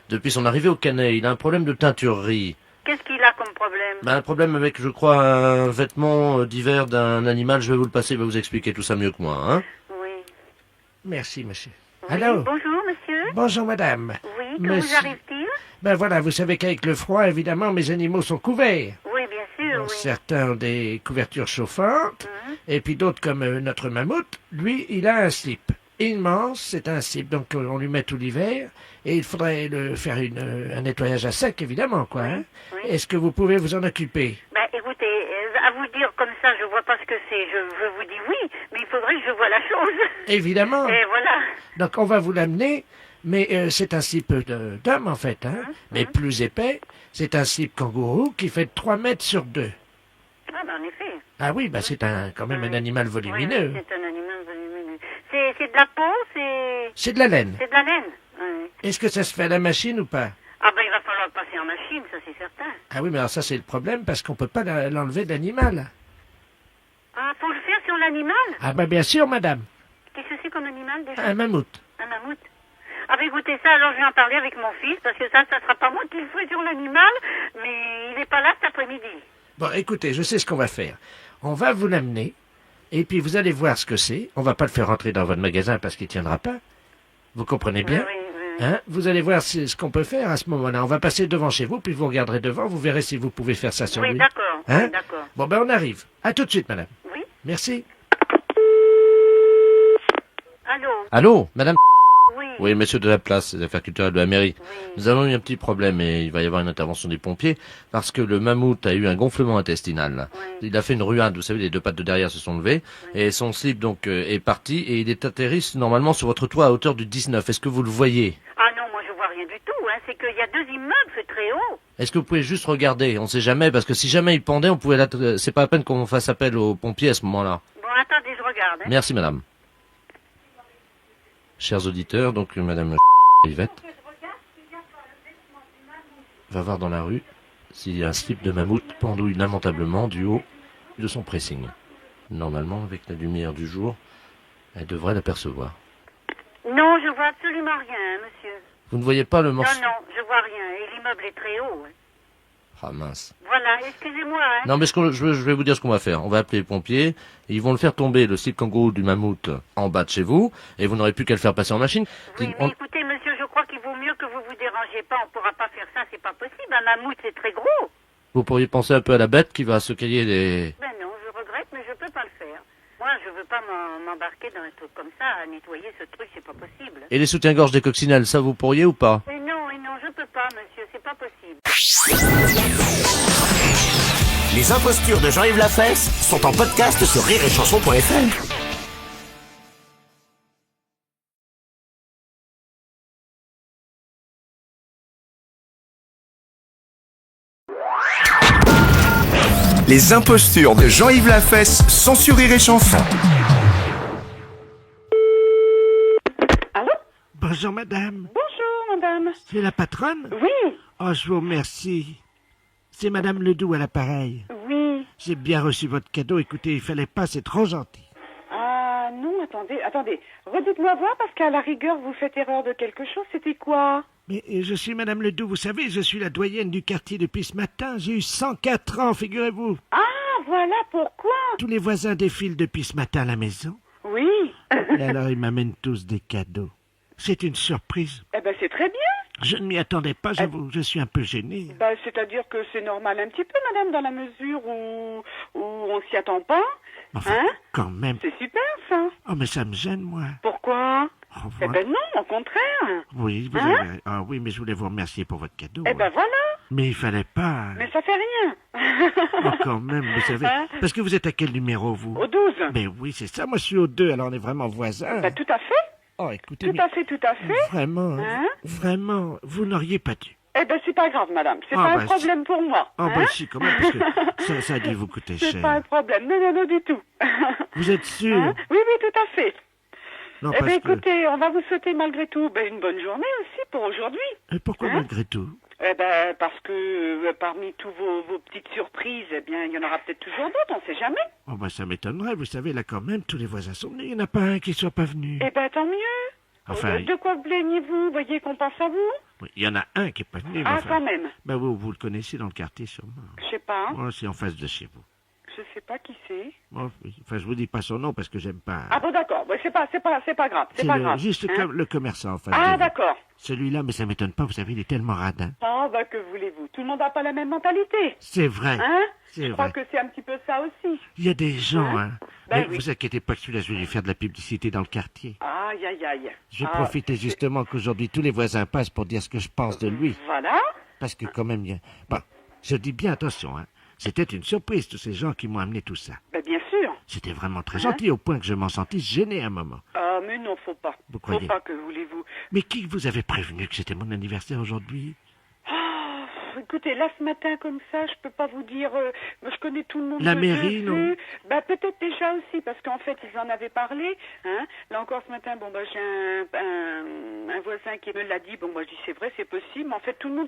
S12: Depuis son arrivée au Canet, il a un problème de teinturerie.
S11: Qu'est-ce qu'il a comme problème?
S12: Un problème avec, je crois, un vêtement d'hiver d'un animal, je vais vous le passer, il va vous expliquer tout ça mieux que moi, hein.
S11: Oui.
S6: Merci, monsieur.
S11: Oui.
S6: Allô?
S11: Bonjour, monsieur.
S6: Bonjour, madame.
S11: Oui, que vous arrive-t-il?
S6: Ben voilà, vous savez qu'avec le froid, évidemment, mes animaux sont couverts.
S11: Oui, bien sûr, oui.
S6: Certains ont des couvertures chauffantes, et puis d'autres, comme notre mammouth, lui, il a un slip. Immense, c'est un slip, donc on lui met tout l'hiver, et il faudrait le faire un nettoyage à sec, évidemment, quoi. Hein?
S11: Oui.
S6: Est-ce que vous pouvez vous en occuper?
S11: Ben, écoutez, à vous dire comme ça, je vois pas ce que c'est. Je vous dis oui, mais il faudrait que je voie la chose.
S6: Évidemment.
S11: Et voilà.
S6: Donc on va vous l'amener, mais c'est un slip d'homme, en fait, hein, mais plus épais. C'est un slip kangourou qui fait 3 mètres sur 2.
S11: Ah, ben, en effet.
S6: Ah oui, bah c'est quand même un animal volumineux.
S11: Oui, c'est un animal volumineux. C'est de la peau,
S6: C'est de la laine.
S11: C'est de la laine. Oui.
S6: Est-ce que ça se fait à la machine ou pas?
S11: Ah ben il va falloir passer en machine, ça c'est certain.
S6: Ah oui, mais alors ça c'est le problème parce qu'on peut pas l'enlever de l'animal.
S11: Ah, faut le faire sur l'animal?
S6: Ah ben bien sûr, madame.
S11: Qu'est-ce que c'est comme animal déjà?
S6: Un mammouth.
S11: Un mammouth. Ah ben écoutez ça, alors je vais en parler avec mon fils, parce que ça sera pas moi qui le ferai sur l'animal, mais il est pas là cet après-midi.
S6: Bon, écoutez, je sais ce qu'on va faire. On va vous l'amener, et puis vous allez voir ce que c'est. On va pas le faire rentrer dans votre magasin parce qu'il tiendra pas. Vous comprenez bien?
S11: Oui.
S6: Hein? Vous allez voir ce qu'on peut faire à ce moment-là. On va passer devant chez vous, puis vous regarderez devant, vous verrez si vous pouvez faire ça sur lui.
S11: Oui, d'accord.
S6: Hein?
S11: Oui, d'accord.
S6: Bon, ben on arrive. À tout de suite, madame.
S11: Oui.
S6: Merci.
S11: Allô?
S12: Allô, madame?
S11: Oui.
S12: Oui, monsieur de la place, des affaires culturelles de la mairie. Nous avons eu un petit problème et il va y avoir une intervention des pompiers parce que le mammouth a eu un gonflement intestinal. Il a fait une ruade, vous savez, les deux pattes de derrière se sont levées et son slip donc est parti et il est atterri normalement sur votre toit à hauteur du 19. Est-ce que vous le voyez?
S7: Ah non, moi je vois rien du tout, hein. C'est qu'il y a 2 immeubles, c'est très haut.
S12: Est-ce que vous pouvez juste regarder? On sait jamais parce que si jamais il pendait, on pouvait c'est pas la peine qu'on fasse appel aux pompiers à ce moment-là.
S7: Bon, attendez, je regarde. Hein.
S12: Merci madame. Chers auditeurs, donc madame Yvette va voir dans la rue s'il y a un slip de mammouth pendouille lamentablement du haut de son pressing. Normalement, avec la lumière du jour, elle devrait l'apercevoir.
S7: Non, je vois absolument rien, monsieur.
S12: Vous ne voyez pas le morceau?
S7: Non, non, je vois rien. Et l'immeuble est très haut. Hein.
S12: Ah mince.
S7: Voilà, excusez-moi. Hein.
S12: Non, mais je vais vous dire ce qu'on va faire. On va appeler les pompiers, et ils vont le faire tomber, le slip kangourou du mammouth, en bas de chez vous, et vous n'aurez plus qu'à le faire passer en machine.
S7: Oui, mais écoutez, monsieur, je crois qu'il vaut mieux que vous vous dérangiez pas. On pourra pas faire ça, c'est pas possible. Un mammouth, c'est très gros.
S12: Vous pourriez penser un peu à la bête qui va se cailler les...
S7: Ben non, je regrette, mais je peux pas le faire. Moi, je veux pas m'embarquer dans un truc comme ça, à nettoyer ce truc, c'est pas possible.
S12: Et les soutiens-gorge des coccinelles, ça vous pourriez ou pas?
S7: Et non, je peux pas, monsieur, c'est pas possible.
S3: Les impostures de Jean-Yves Lafesse sont en podcast sur rireetchanson.fr.
S10: Les impostures de Jean-Yves Lafesse sont sur Rire et Chanson.
S13: Allô?
S6: Bonjour, madame.
S13: Bonjour, madame.
S6: C'est la patronne?
S13: Oui.
S6: Oh, je vous remercie. C'est madame Ledoux à l'appareil.
S13: Oui.
S6: J'ai bien reçu votre cadeau. Écoutez, il fallait pas, c'est trop gentil.
S13: Ah non, attendez. Redites-moi voir, parce qu'à la rigueur, vous faites erreur de quelque chose. C'était quoi?
S6: Mais je suis madame Ledoux, vous savez, je suis la doyenne du quartier depuis ce matin. J'ai eu 104 ans, figurez-vous.
S13: Ah, voilà pourquoi.
S6: Tous les voisins défilent depuis ce matin à la maison.
S13: Oui.
S6: Et alors, ils m'amènent tous des cadeaux. C'est une surprise.
S13: Eh ben, c'est très bien.
S6: Je ne m'y attendais pas, j'avoue, je suis un peu gêné.
S13: Bah, c'est-à-dire que c'est normal un petit peu, madame, dans la mesure où on s'y attend pas.
S6: Enfin,
S13: hein?
S6: Quand même.
S13: C'est super, ça.
S6: Oh, mais ça me gêne, moi.
S13: Pourquoi?
S6: Oh,
S13: Eh ben non, au contraire.
S6: Oui, vous
S13: hein?
S6: avez... Ah oui, mais je voulais vous remercier pour votre cadeau.
S13: Eh ben voilà.
S6: Mais il fallait pas...
S13: Mais ça fait rien.
S6: Oh, quand même, vous savez...
S13: Hein?
S6: Parce que vous êtes à quel numéro, vous?
S13: Au 12.
S6: Mais oui, c'est ça, moi je suis au 2, alors on est vraiment voisins.
S13: Bah, tout à fait.
S6: Oh, écoutez...
S13: Tout à fait.
S6: Vraiment,
S13: hein?
S6: Vraiment, vous n'auriez pas dû.
S13: Eh ben, c'est pas grave, madame. C'est pas un problème pour moi.
S6: Oh,
S13: hein?
S6: bah si, quand même, parce que ça a dû vous coûter cher.
S13: C'est pas un problème. Non, du tout.
S6: Vous êtes sûr?
S13: Hein? Oui, tout à fait.
S6: Non,
S13: eh
S6: parce
S13: bien,
S6: que...
S13: écoutez, on va vous souhaiter malgré tout une bonne journée aussi pour aujourd'hui.
S6: Et pourquoi malgré tout?
S13: Eh ben, parce que parmi tous vos petites surprises, eh bien, il y en aura peut-être toujours d'autres, on sait jamais.
S6: Oh, bah ça m'étonnerait, vous savez, là quand même, tous les voisins sont venus, il n'y en a pas un qui soit pas venu.
S13: Eh ben, tant mieux.
S6: Enfin...
S13: De quoi vous plaignez-vous? Voyez qu'on pense à vous?
S6: Oui, il y en a un qui est pas venu.
S13: Ah,
S6: enfin...
S13: quand même.
S6: Bah vous le connaissez dans le quartier sûrement.
S13: Je sais pas.
S6: Oh, c'est en face de chez vous.
S13: Je sais pas qui c'est.
S6: Oh, enfin, je vous dis pas son nom parce que j'aime pas.
S13: Ah bon, d'accord. Ouais, c'est pas grave. C'est pas grave.
S6: Juste
S13: hein?
S6: le commerçant en face.
S13: Ah,
S6: de vous.
S13: d'accord.
S6: Celui-là, mais ça m'étonne pas, vous savez, il est tellement radin.
S13: Ah, bah, que voulez-vous? Tout le monde n'a pas la même mentalité.
S6: C'est vrai.
S13: Hein?
S6: C'est
S13: Je crois
S6: vrai.
S13: que c'est un petit peu ça aussi.
S6: Il y a des gens, hein.
S13: Ben
S6: Mais
S13: oui.
S6: vous inquiétez pas que celui-là, je vais lui faire de la publicité dans le quartier.
S13: Aïe.
S6: Je vais
S13: Ah,
S6: profiter justement qu'aujourd'hui tous les voisins passent pour dire ce que je pense de lui.
S13: Voilà.
S6: Parce que quand même, il y a... Bon, je dis bien attention, hein. C'était une surprise, tous ces gens qui m'ont amené tout ça.
S13: Ben, bien sûr.
S6: C'était vraiment très gentil, au point que je m'en sentis gêné un moment.
S13: Ah, mais non, faut pas.
S6: Vous croyez?
S13: Faut pas, que voulez-vous?
S6: Mais qui vous avait prévenu que c'était mon anniversaire aujourd'hui?
S13: Ah, écoutez, là, ce matin, comme ça, je peux pas vous dire... moi, je connais tout le monde.
S6: La
S13: de
S6: mairie,
S13: vue.
S6: non?
S13: Bah, peut-être déjà aussi, parce qu'en fait, ils en avaient parlé. Hein. Là encore, ce matin, bon, bah, j'ai un voisin qui me l'a dit. Bon, moi, je dis, c'est vrai, c'est possible. Mais en fait, tout le monde